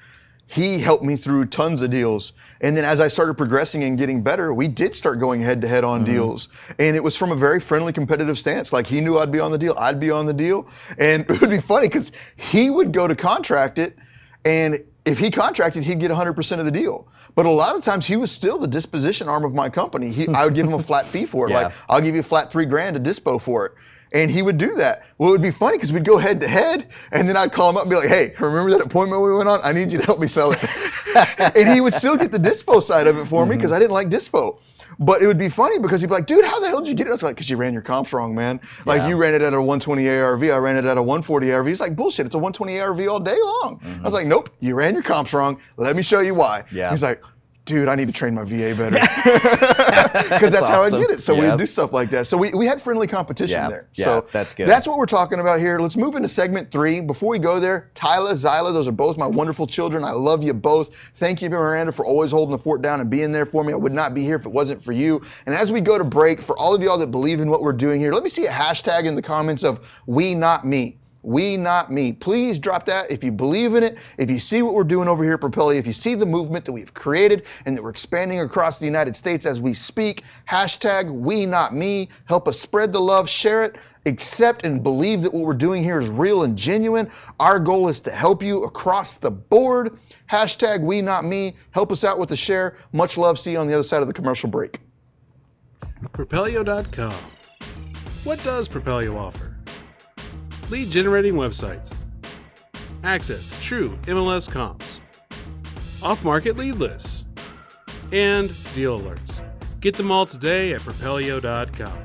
He helped me through tons of deals. And then as I started progressing and getting better, we did start going head to head on deals. And it was from a very friendly, competitive stance. He knew I'd be on the deal, I'd be on the deal. And it would be funny because he would go to contract it, and if he contracted, he'd get 100% of the deal. But a lot of times he was still the disposition arm of my company. I would give him a flat fee for it. Yeah. I'll give you a flat $3,000 to dispo for it. And he would do that. Well, it would be funny because we'd go head to head and then I'd call him up and be like, hey, remember that appointment we went on? I need you to help me sell it. And he would still get the dispo side of it for me because I didn't like dispo. But it would be funny because he'd be like, dude, how the hell did you get it? I was like, because you ran your comps wrong, man. You ran it at a 120 ARV, I ran it at a 140 ARV. He's like, bullshit, it's a 120 ARV all day long. I was like, nope, you ran your comps wrong. Let me show you why. Yeah. He's like, dude, I need to train my VA better. Because that's how I get it. So we'd do stuff like that. So we had friendly competition there. Yeah, so that's good. That's what we're talking about here. Let's move into segment 3. Before we go there, Tyla, Zyla, those are both my wonderful children. I love you both. Thank you, Miranda, for always holding the fort down and being there for me. I would not be here if it wasn't for you. And as we go to break, for all of y'all that believe in what we're doing here, let me see a hashtag in the comments of we, not me. We Not Me. Please drop that if you believe in it, if you see what we're doing over here at Propelio, if you see the movement that we've created and that we're expanding across the United States as we speak. Hashtag We Not Me. Help us spread the love, share it, accept and believe that what we're doing here is real and genuine. Our goal is to help you across the board. Hashtag We Not Me. Help us out with the share. Much love. See you on the other side of the commercial break. Propelio.com. What does Propelio offer? Lead generating websites, access to true MLS comps, off-market lead lists, and deal alerts. Get them all today at Propelio.com.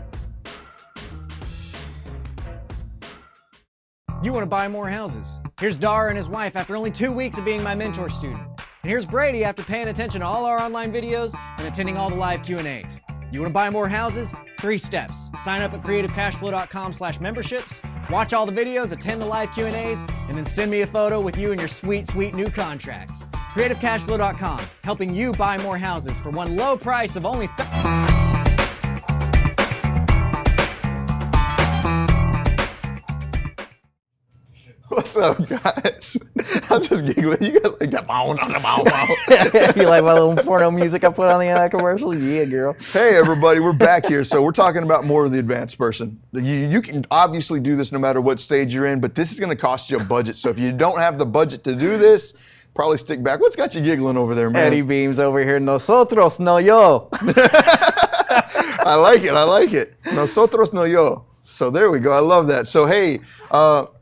You want to buy more houses. Here's Dar and his wife after only 2 weeks of being my mentor student. And here's Brady after paying attention to all our online videos and attending all the live Q&As. You want to buy more houses? 3 steps. Sign up at creativecashflow.com/memberships, watch all the videos, attend the live Q&As, and then send me a photo with you and your sweet, sweet new contracts. creativecashflow.com, helping you buy more houses for one low price of only What's up, guys? I'm just giggling. You got like that bow. You like my little porno music I put on the end of that commercial? Yeah, girl. Hey, everybody, we're back here. So we're talking about more of the advanced person. You can obviously do this no matter what stage you're in, but this is going to cost you a budget. So if you don't have the budget to do this, probably stick back. What's got you giggling over there, man? Eddie Beams over here. Nosotros, no yo. I like it. I like it. Nosotros no yo. So there we go. I love that. So, hey,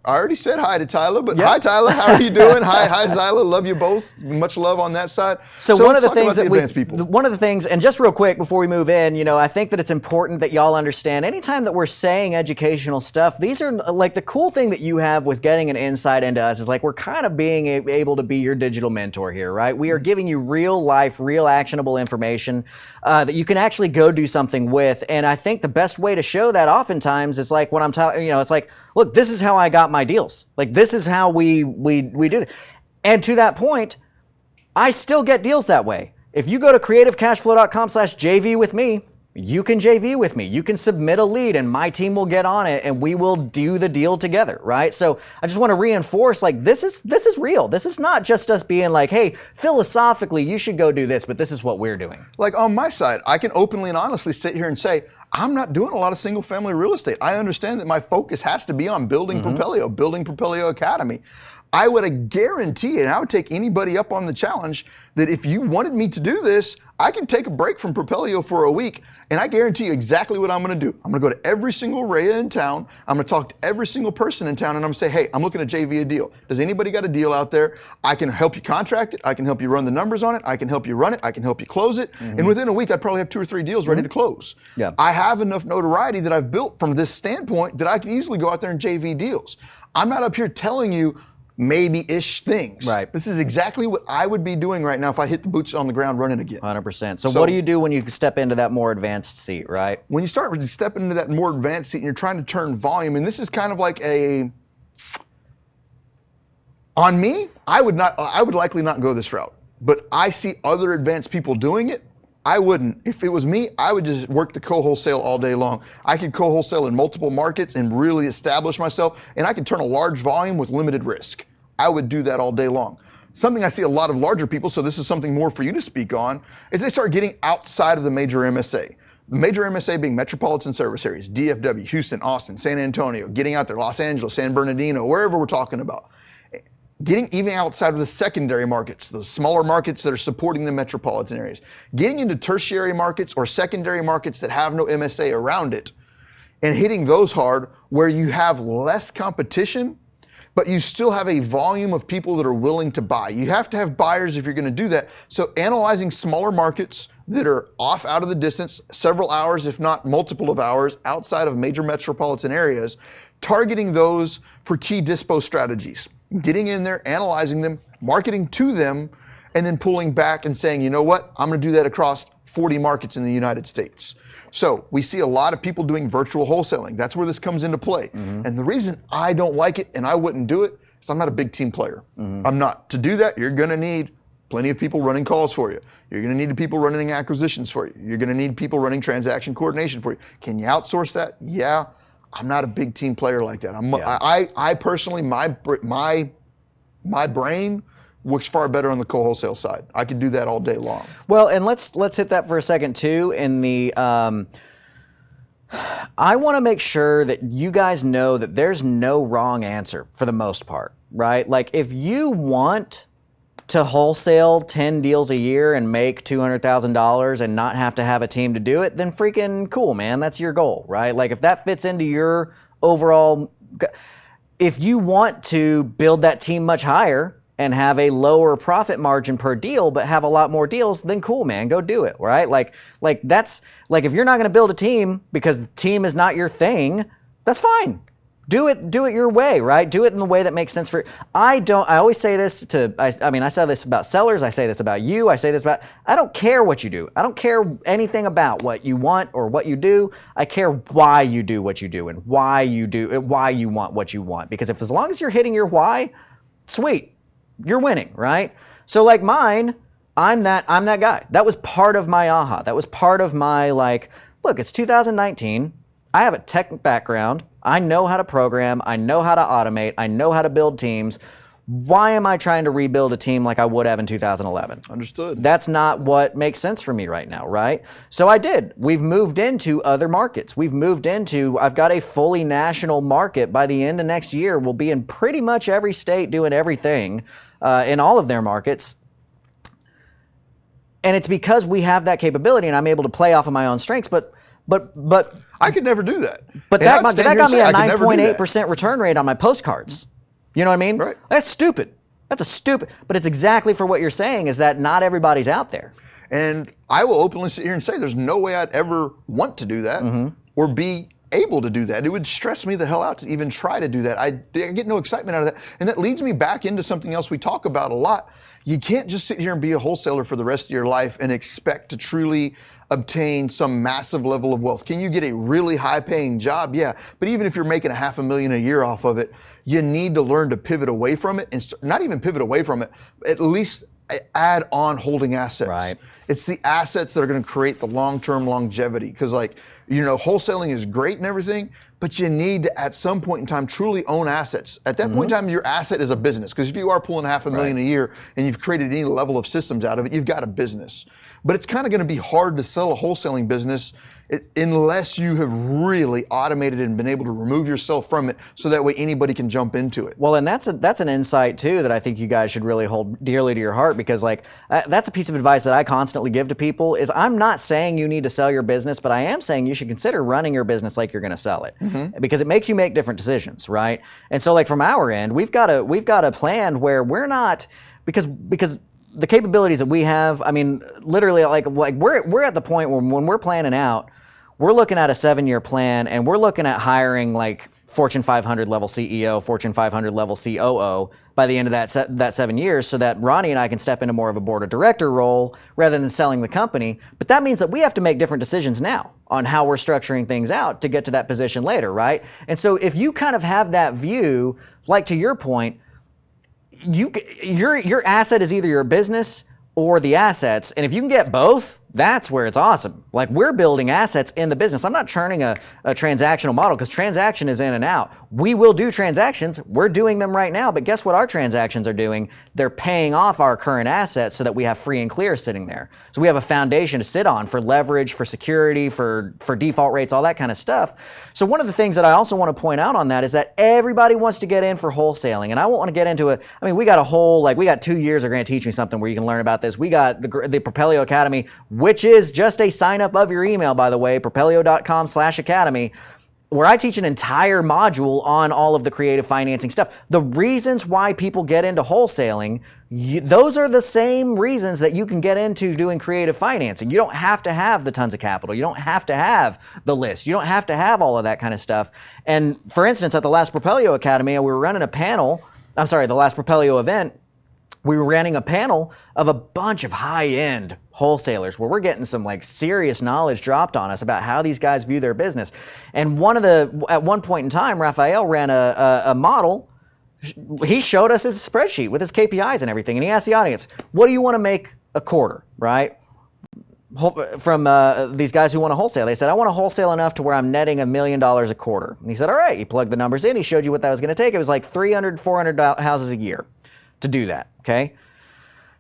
I already said hi to Tyler, but hi, Tyler. How are you doing? Hi, Zyla. Love you both. Much love on that side. So one of the let's talk things about that the advanced people. one of the things, and just real quick before we move in, I think that it's important that y'all understand anytime that we're saying educational stuff, these are like the cool thing that you have was getting an insight into us is like we're kind of being able to be your digital mentor here, right? We are giving you real life, real actionable information that you can actually go do something with. And I think the best way to show that oftentimes is like when I'm talking, it's like, look, this is how I got my deals. Like this is how we do it. And to that point, I still get deals that way. If you go to creativecashflow.com/JV with me, you can JV with me. You can submit a lead and my team will get on it and we will do the deal together, right? So I just want to reinforce like this is real. This is not just us being like, hey, philosophically you should go do this, but this is what we're doing. Like on my side, I can openly and honestly sit here and say, I'm not doing a lot of single family real estate. I understand that my focus has to be on building Propelio, building Propelio Academy. I would guarantee, and I would take anybody up on the challenge, that if you wanted me to do this, I could take a break from Propelio for a week, and I guarantee you exactly what I'm gonna do. I'm gonna go to every single REIA in town, I'm gonna talk to every single person in town, and I'm gonna say, hey, I'm looking at JV a deal. Does anybody got a deal out there? I can help you contract it, I can help you run the numbers on it, I can help you run it, I can help you close it, and within a week, I'd probably have 2 or 3 deals ready to close. Yeah. I have enough notoriety that I've built from this standpoint that I can easily go out there and JV deals. I'm not up here telling you, maybe-ish things. Right. This is exactly what I would be doing right now if I hit the boots on the ground running again. 100%. So what do you do when you step into that more advanced seat, right? When you start stepping into that more advanced seat and you're trying to turn volume, and this is kind of like on me, I would likely not go this route. But I see other advanced people doing it. I wouldn't. If it was me, I would just work the co-wholesale all day long. I could co-wholesale in multiple markets and really establish myself, and I could turn a large volume with limited risk. I would do that all day long. Something I see a lot of larger people, so this is something more for you to speak on, is they start getting outside of the major MSA. The major MSA being metropolitan service areas, DFW, Houston, Austin, San Antonio, getting out there, Los Angeles, San Bernardino, wherever we're talking about. Getting even outside of the secondary markets, the smaller markets that are supporting the metropolitan areas. Getting into tertiary markets or secondary markets that have no MSA around it and hitting those hard where you have less competition, but you still have a volume of people that are willing to buy. You have to have buyers if you're gonna do that. So analyzing smaller markets that are off out of the distance, several hours, if not multiple of hours, outside of major metropolitan areas, targeting those for key dispo strategies. Getting in there, analyzing them, marketing to them, and then pulling back and saying, you know what, I'm gonna do that across 40 markets in the United States. So we see a lot of people doing virtual wholesaling. That's where this comes into play. And the reason I don't like it and I wouldn't do it is I'm not a big team player. I'm not. To do that, you're gonna need plenty of people running calls for you. You're gonna need people running acquisitions for you. You're gonna need people running transaction coordination for you. Can you outsource that? Yeah. I'm not a big team player like that. Yeah. I personally, my brain works far better on the co-wholesale side. I could do that all day long. Well, and let's hit that for a second too. In the I want to make sure that you guys know that there's no wrong answer for the most part, right? Like if you want to wholesale 10 deals a year and make $200,000 and not have to have a team to do it, then freaking cool, man. That's your goal, right? Like if that fits into your overall, if you want to build that team much higher and have a lower profit margin per deal, but have a lot more deals, then cool, man, go do it, right? Like that's, like if you're not going to build a team because the team is not your thing, that's fine. Do it your way, right? Do it in the way that makes sense for you. I always say this I say this about sellers, I say this about you, I say this about, I don't care what you do. I don't care anything about what you want or what you do. I care why you do what you do and why you want what you want. Because as long as you're hitting your why, sweet. You're winning, right? So like mine, I'm that guy. That was part of my aha. That was part of my like, look, it's 2019. I have a tech background. I know how to program. I know how to automate. I know how to build teams. Why am I trying to rebuild a team like I would have in 2011? Understood. That's not what makes sense for me right now, right? So I did. We've moved into other markets. I've got a fully national market. By the end of next year, we'll be in pretty much every state doing everything in all of their markets. And it's because we have that capability and I'm able to play off of my own strengths, but I could never do that. But that got me a 9.8% return rate on my postcards. You know what I mean? Right. That's stupid. But it's exactly for what you're saying is that not everybody's out there. And I will openly sit here and say there's no way I'd ever want to do that or be able to do that. It would stress me the hell out to even try to do that. I get no excitement out of that. And that leads me back into something else we talk about a lot. You can't just sit here and be a wholesaler for the rest of your life and expect to truly obtain some massive level of wealth. Can you get a really high paying job? Yeah. But even if you're making $500,000 a year off of it, you need to learn to pivot away from it and not even pivot away from it, at least add on holding assets. Right. It's the assets that are going to create the long-term longevity. Because wholesaling is great and everything, but you need to, at some point in time, truly own assets. At that point in time, your asset is a business. Because if you are pulling $500,000 a year and you've created any level of systems out of it, you've got a business. But it's kind of going to be hard to sell a wholesaling business unless you have really automated it and been able to remove yourself from it so that way anybody can jump into it. Well, and that's an insight too that I think you guys should really hold dearly to your heart, because that's a piece of advice that I constantly give to people is I'm not saying you need to sell your business, but I am saying you should consider running your business like you're going to sell it because it makes you make different decisions, right? And so like from our end, we've got a plan where we're not, because the capabilities that we have, I mean, literally like we're at the point where when we're planning out, we're looking at a 7-year plan and we're looking at hiring like Fortune 500 level CEO, Fortune 500 level COO by the end of that 7 years so that Ronnie and I can step into more of a board of director role rather than selling the company. But that means that we have to make different decisions now on how we're structuring things out to get to that position later, right? And so if you kind of have that view, like to your point, your asset is either your business or the assets, and if you can get both, that's where it's awesome. Like we're building assets in the business. I'm not churning a transactional model because transaction is in and out. We will do transactions. We're doing them right now, but guess what our transactions are doing? They're paying off our current assets so that we have free and clear sitting there. So we have a foundation to sit on for leverage, for security, for default rates, all that kind of stuff. So one of the things that I also want to point out on that is that everybody wants to get in for wholesaling, and I won't want to get into it. I mean, we got 2 years they're going to teach me something where you can learn about this. We got the Propelio Academy, which is just a sign up of your email, by the way, propelio.com/academy, where I teach an entire module on all of the creative financing stuff. The reasons why people get into wholesaling, those are the same reasons that you can get into doing creative financing. You don't have to have the tons of capital. You don't have to have the list. You don't have to have all of that kind of stuff. And for instance, at the last Propelio Academy, we were running the last Propelio event, we were running a panel of a bunch of high-end wholesalers where we're getting some like serious knowledge dropped on us about how these guys view their business. And at one point in time, Raphael ran a model. He showed us his spreadsheet with his KPIs and everything. And he asked the audience, what do you want to make a quarter, right? these guys who want to wholesale. They said, I want to wholesale enough to where I'm netting $1 million a quarter. And he said, all right. He plugged the numbers in. He showed you what that was going to take. It was like 300, 400 houses a year to do that, okay?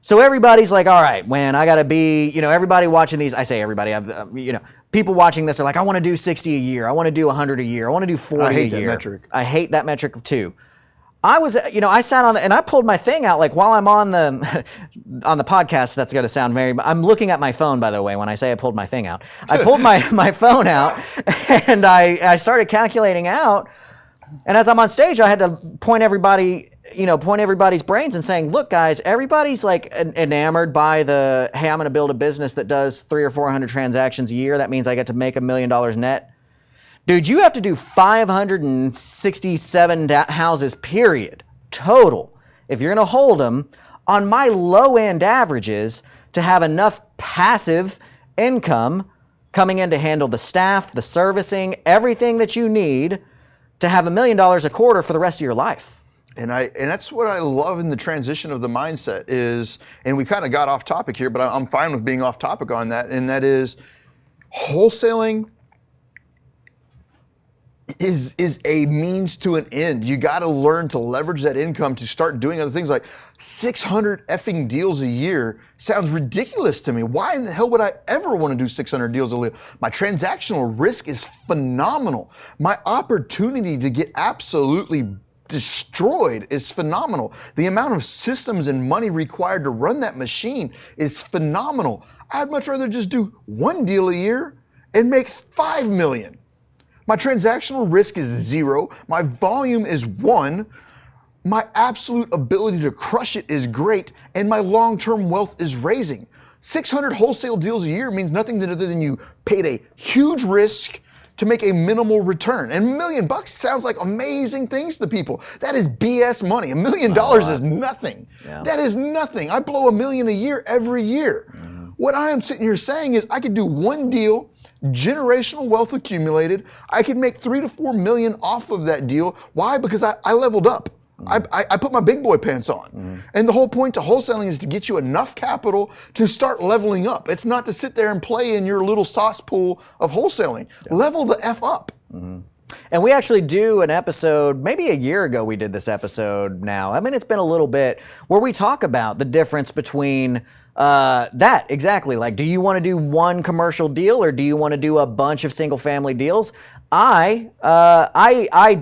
So everybody's like, all right, when I got to be, everybody watching these, I say everybody, people watching this are like, I want to do 60 a year. I want to do 100 a year. I want to do 40 a year. I hate that metric. I hate that metric too. I sat on and I pulled my thing out, like while I'm on the podcast. That's going to sound I'm looking at my phone, by the way, when I say I pulled my thing out. I pulled my phone out and I started calculating out. And as I'm on stage, I had to point everybody's brains and saying, look, guys, everybody's like enamored by the, hey, I'm going to build a business that does 300 or 400 transactions a year. That means I get to make $1 million net. Dude, you have to do 567 houses, period, total, if you're going to hold them on my low-end averages to have enough passive income coming in to handle the staff, the servicing, everything that you need to have $1 million a quarter for the rest of your life. And that's what I love in the transition of the mindset is, and we kind of got off topic here, but I'm fine with being off topic on that, and that is wholesaling is a means to an end. You got to learn to leverage that income to start doing other things. Like 600 effing deals a year sounds ridiculous to me. Why in the hell would I ever want to do 600 deals a year? My transactional risk is phenomenal. My opportunity to get absolutely destroyed is phenomenal. The amount of systems and money required to run that machine is phenomenal. I'd much rather just do 1 deal a year and make 5 million. My transactional risk is 0. My volume is 1. My absolute ability to crush it is great. And my long-term wealth is raising. 600 wholesale deals a year means nothing other than you paid a huge risk to make a minimal return. And $1 million sounds like amazing things to people. That is BS money. $1 million is nothing. Yeah. That is nothing. I blow $1 million a year every year. Mm-hmm. What I am sitting here saying is I could do 1 deal, generational wealth accumulated. I could make 3 to 4 million off of that deal. Why? Because I leveled up. I put my big boy pants on. And the whole point to wholesaling is to get you enough capital to start leveling up. It's not to sit there and play in your little sauce pool of wholesaling. Yeah. Level the F up. And we actually do an episode, maybe a year ago we did this episode now. I mean, it's been a little bit, where we talk about the difference between that, exactly. Like, do you want to do 1 commercial deal or do you want to do a bunch of single family deals? I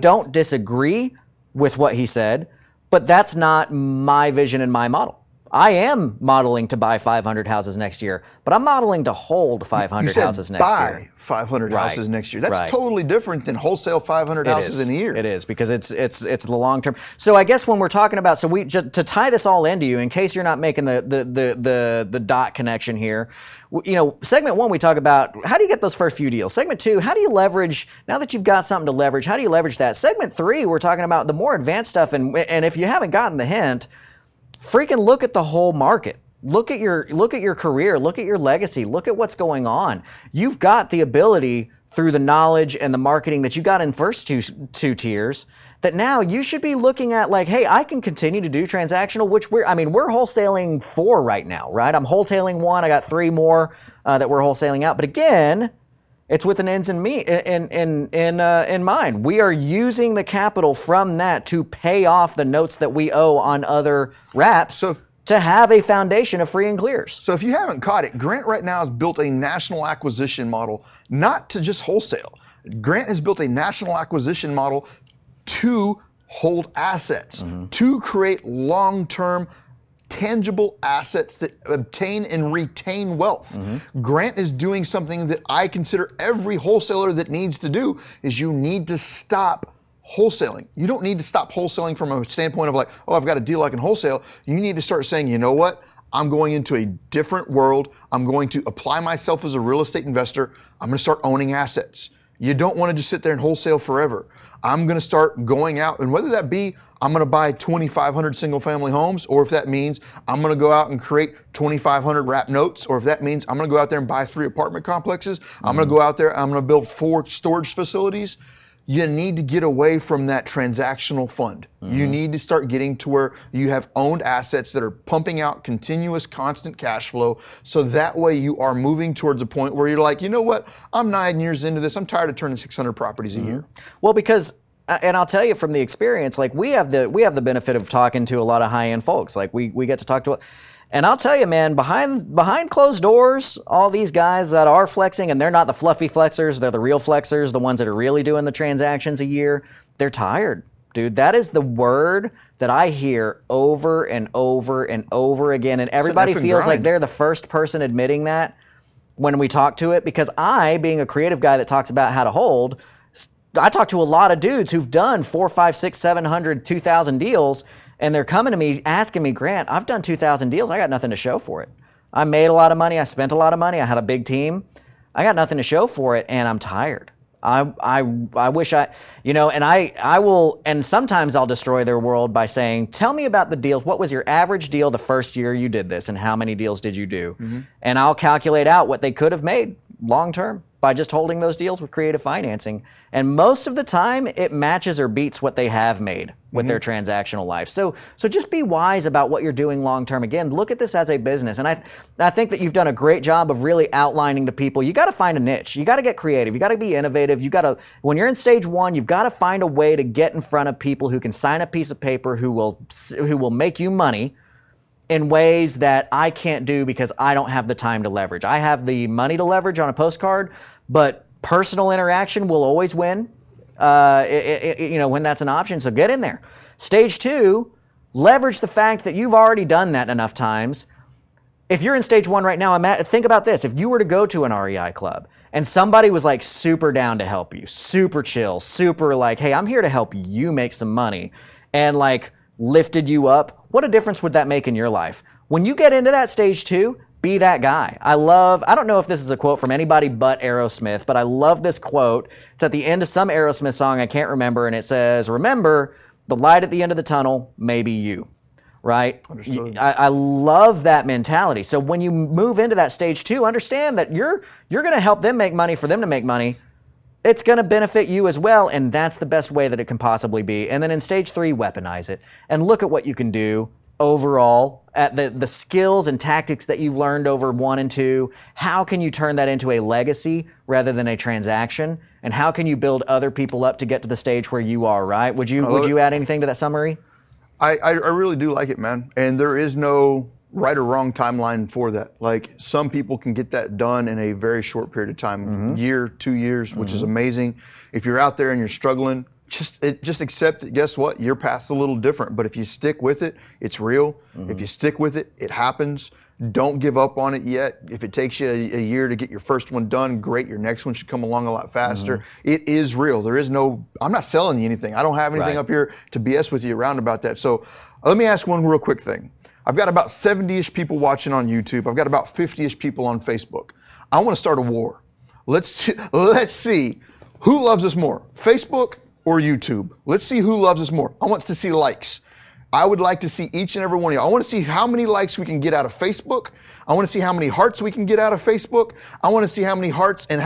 don't disagree with what he said, but that's not my vision and my model. I am modeling to buy 500 houses next year, but I'm modeling to hold 500 houses next year. Buy 500 houses next year. That's totally different than wholesale 500 houses in a year. It is, because it's the long term. So I guess when we're talking about, so we just to tie this all into you, in case you're not making the dot connection here, segment 1 we talk about how do you get those first few deals. Segment 2, how do you leverage, now that you've got something to leverage, how do you leverage that? Segment 3, we're talking about the more advanced stuff, and if you haven't gotten the hint, freaking look at the whole market. Look at your career, look at your legacy, look at what's going on. You've got the ability through the knowledge and the marketing that you got in first two tiers that now you should be looking at like, hey, I can continue to do transactional, which we're wholesaling 4 right now, right? I'm wholesaling 1, I got 3 more that we're wholesaling out. But again, it's with an ends in mind. We are using the capital from that to pay off the notes that we owe on other wraps to have a foundation of free and clears. So if you haven't caught it, Grant right now has built a national acquisition model, not to just wholesale. Grant has built a national acquisition model to hold assets, to create long-term tangible assets that obtain and retain wealth. Grant is doing something that I consider every wholesaler that needs to do is you need to stop wholesaling. You don't need to stop wholesaling from a standpoint of like, oh, I've got a deal I can wholesale. You need to start saying, you know what? I'm going into a different world. I'm going to apply myself as a real estate investor. I'm going to start owning assets. You don't want to just sit there and wholesale forever. I'm going to start going out, and whether that be I'm going to buy 2,500 single family homes, or if that means I'm going to go out and create 2,500 wrap notes, or if that means I'm going to go out there and buy 3 apartment complexes, I'm going to go out there, I'm going to build 4 storage facilities. you need to get away from that transactional fund. You need to start getting to where you have owned assets that are pumping out continuous, constant cash flow. So that way you are moving towards a point where you're like, you know what? I'm 9 years into this. I'm tired of turning 600 properties a year. Well, because, and I'll tell you from the experience, like we have the benefit of talking to a lot of high-end folks. Like we get to talk to, and I'll tell you, man, behind closed doors, all these guys that are flexing, and they're not the fluffy flexers, they're the real flexers, the ones that are really doing the transactions a year, they're tired, dude. That is the word that I hear over and over and over again, and everybody feels like they're the first person admitting that when we talk to it, because I, being a creative guy that talks about how to hold, I talk to a lot of dudes who've done 4, 5, 6, 700, 2,000 deals, and they're coming to me asking me, Grant, I've done 2,000 deals. I got nothing to show for it. I made a lot of money. I spent a lot of money. I had a big team. I got nothing to show for it, and I'm tired. I wish and I will, and sometimes I'll destroy their world by saying, tell me about the deals. What was your average deal the first year you did this, and how many deals did you do? And I'll calculate out what they could have made long term by just holding those deals with creative financing. And most of the time, it matches or beats what they have made with their transactional life. So just be wise about what you're doing long term. Again, look at this as a business. And I think that you've done a great job of really outlining to people, you got to find a niche. You got to get creative. You got to be innovative. When you're in stage one, you've got to find a way to get in front of people who can sign a piece of paper, who will make you money in ways that I can't do because I don't have the time to leverage. I have the money to leverage on a postcard, but personal interaction will always win, when that's an option. So get in there. Stage 2, leverage the fact that you've already done that enough times. If you're in stage 1 right now, think about this. If you were to go to an REI club and somebody was like super down to help you, super chill, super like, hey, I'm here to help you make some money, and like lifted you up, what a difference would that make in your life? When you get into that stage 2, be that guy. I don't know if this is a quote from anybody but Aerosmith, but I love this quote. It's at the end of some Aerosmith song, I can't remember, and it says, remember, the light at the end of the tunnel may be you, right? Understood. I love that mentality. So when you move into that stage 2, understand that you're gonna help them make money for them to make money. It's gonna benefit you as well, and that's the best way that it can possibly be. And then in stage 3, weaponize it, and look at what you can do overall, at the skills and tactics that you've learned over 1 and 2. How can you turn that into a legacy rather than a transaction? And how can you build other people up to get to the stage where you are, right? Would you add anything to that summary? I really do like it, man. And there is no right or wrong timeline for that. Like, some people can get that done in a very short period of time, year, 2 years, which is amazing. If you're out there and you're struggling, just accept it. Guess what? Your path's a little different, but if you stick with it, it's real. If you stick with it, it happens. Don't give up on it yet. If it takes you a year to get your first one done, great. Your next one should come along a lot faster. It is real. There is no, I'm not selling you anything. I don't have anything up here to BS with you around about that. So let me ask one real quick thing. I've got about 70-ish people watching on YouTube. I've got about 50-ish people on Facebook. I want to start a war. Let's see who loves us more, Facebook or YouTube. Let's see who loves us more. I want to see likes. I would like to see each and every one of you. I want to see how many likes we can get out of Facebook. I want to see how many hearts we can get out of Facebook. I want to see how many hearts and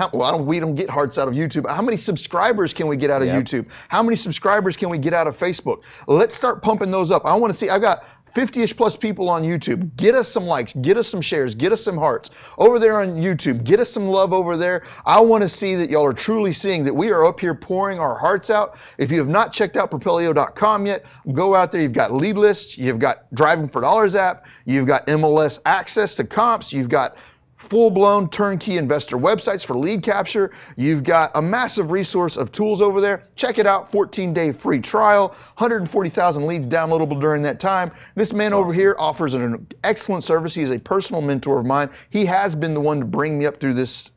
we don't get hearts out of YouTube. How many subscribers can we get out of YouTube? How many subscribers can we get out of Facebook? Let's start pumping those up. I want to see, I've got 50-ish plus people on YouTube. Get us some likes, get us some shares, get us some hearts. Over there on YouTube, get us some love over there. I want to see that y'all are truly seeing that we are up here pouring our hearts out. If you have not checked out Propelio.com yet, go out there. You've got lead lists, you've got Driving for Dollars app, you've got MLS access to comps, you've got full-blown turnkey investor websites for lead capture. You've got a massive resource of tools over there. Check it out, 14-day free trial, 140,000 leads downloadable during that time. This man over here offers an excellent service. He is a personal mentor of mine. He has been the one to bring me up through this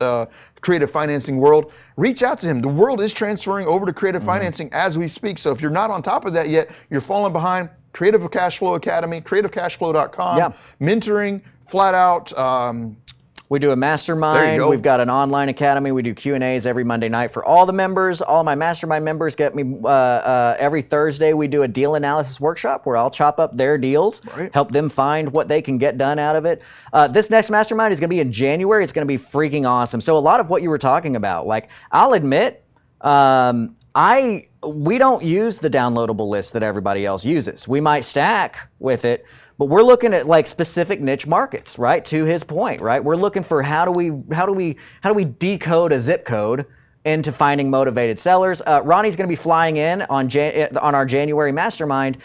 creative financing world. Reach out to him. The world is transferring over to creative financing as we speak. So if you're not on top of that yet, you're falling behind. Creative Cashflow Academy, creativecashflow.com, mentoring, flat out. We do a mastermind. We've got an online academy. We do Q&As every Monday night for all the members. All my mastermind members get me every Thursday. We do a deal analysis workshop where I'll chop up their deals, help them find what they can get done out of it. This next mastermind is going to be in January. It's going to be freaking awesome. So a lot of what you were talking about, like, I'll admit, We don't use the downloadable list that everybody else uses. We might stack with it, but we're looking at like specific niche markets, right? To his point, right? We're looking for how do we decode a zip code into finding motivated sellers. Ronnie's going to be flying in on our January mastermind.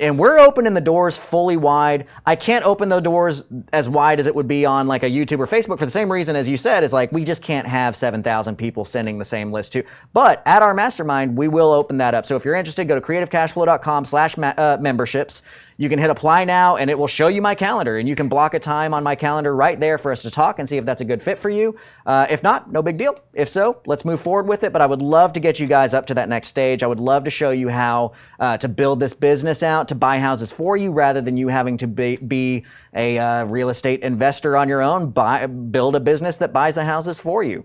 And we're opening the doors fully wide. I can't open the doors as wide as it would be on like a YouTube or Facebook for the same reason as you said, is like we just can't have 7,000 people sending the same list to. But at our mastermind, we will open that up. So if you're interested, go to creativecashflow.com/memberships. You can hit apply now and it will show you my calendar, and you can block a time on my calendar right there for us to talk and see if that's a good fit for you. If not, no big deal. If so, let's move forward with it. But I would love to get you guys up to that next stage. I would love to show you how to build this business out, to buy houses for you rather than you having to be a real estate investor on your own. Build a business that buys the houses for you.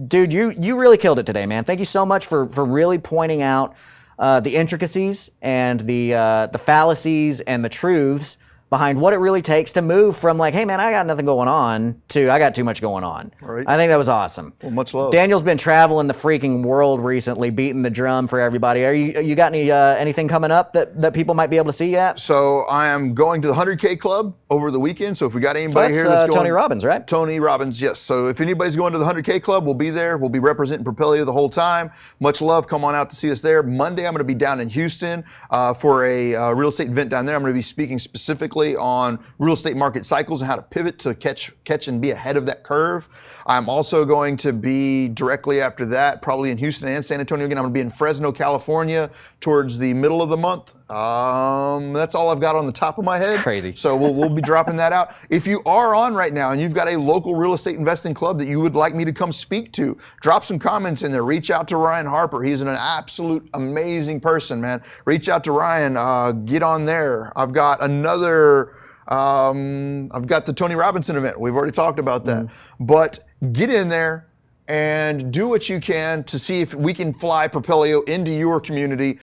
Dude, you really killed it today, man. Thank you so much for really pointing out the intricacies and the fallacies and the truths behind what it really takes to move from like, hey man, I got nothing going on, to I got too much going on. Right. I think that was awesome. Well, much love. Daniel's been traveling the freaking world recently, beating the drum for everybody. You got anything coming up that people might be able to see yet? So I am going to the 100K Club over the weekend. So if we got anybody here that's going, Tony Robbins, right? Tony Robbins, yes. So if anybody's going to the 100K Club, we'll be there. We'll be representing Propelio the whole time. Much love. Come on out to see us there. Monday, I'm going to be down in Houston for a real estate event down there. I'm going to be speaking specifically on real estate market cycles and how to pivot to catch and be ahead of that curve. I'm also going to be directly after that, probably in Houston and San Antonio again. I'm going to be in Fresno, California towards the middle of the month. That's all I've got on the top of my head. It's crazy. So we'll be dropping that out. If you are on right now and you've got a local real estate investing club that you would like me to come speak to, drop some comments in there. Reach out to Ryan Harper. He's an absolute amazing person, man. Reach out to Ryan. Get on there. I've got another... I've got the Tony Robinson event. We've already talked about that. But get in there and do what you can to see if we can fly Propelio into your community.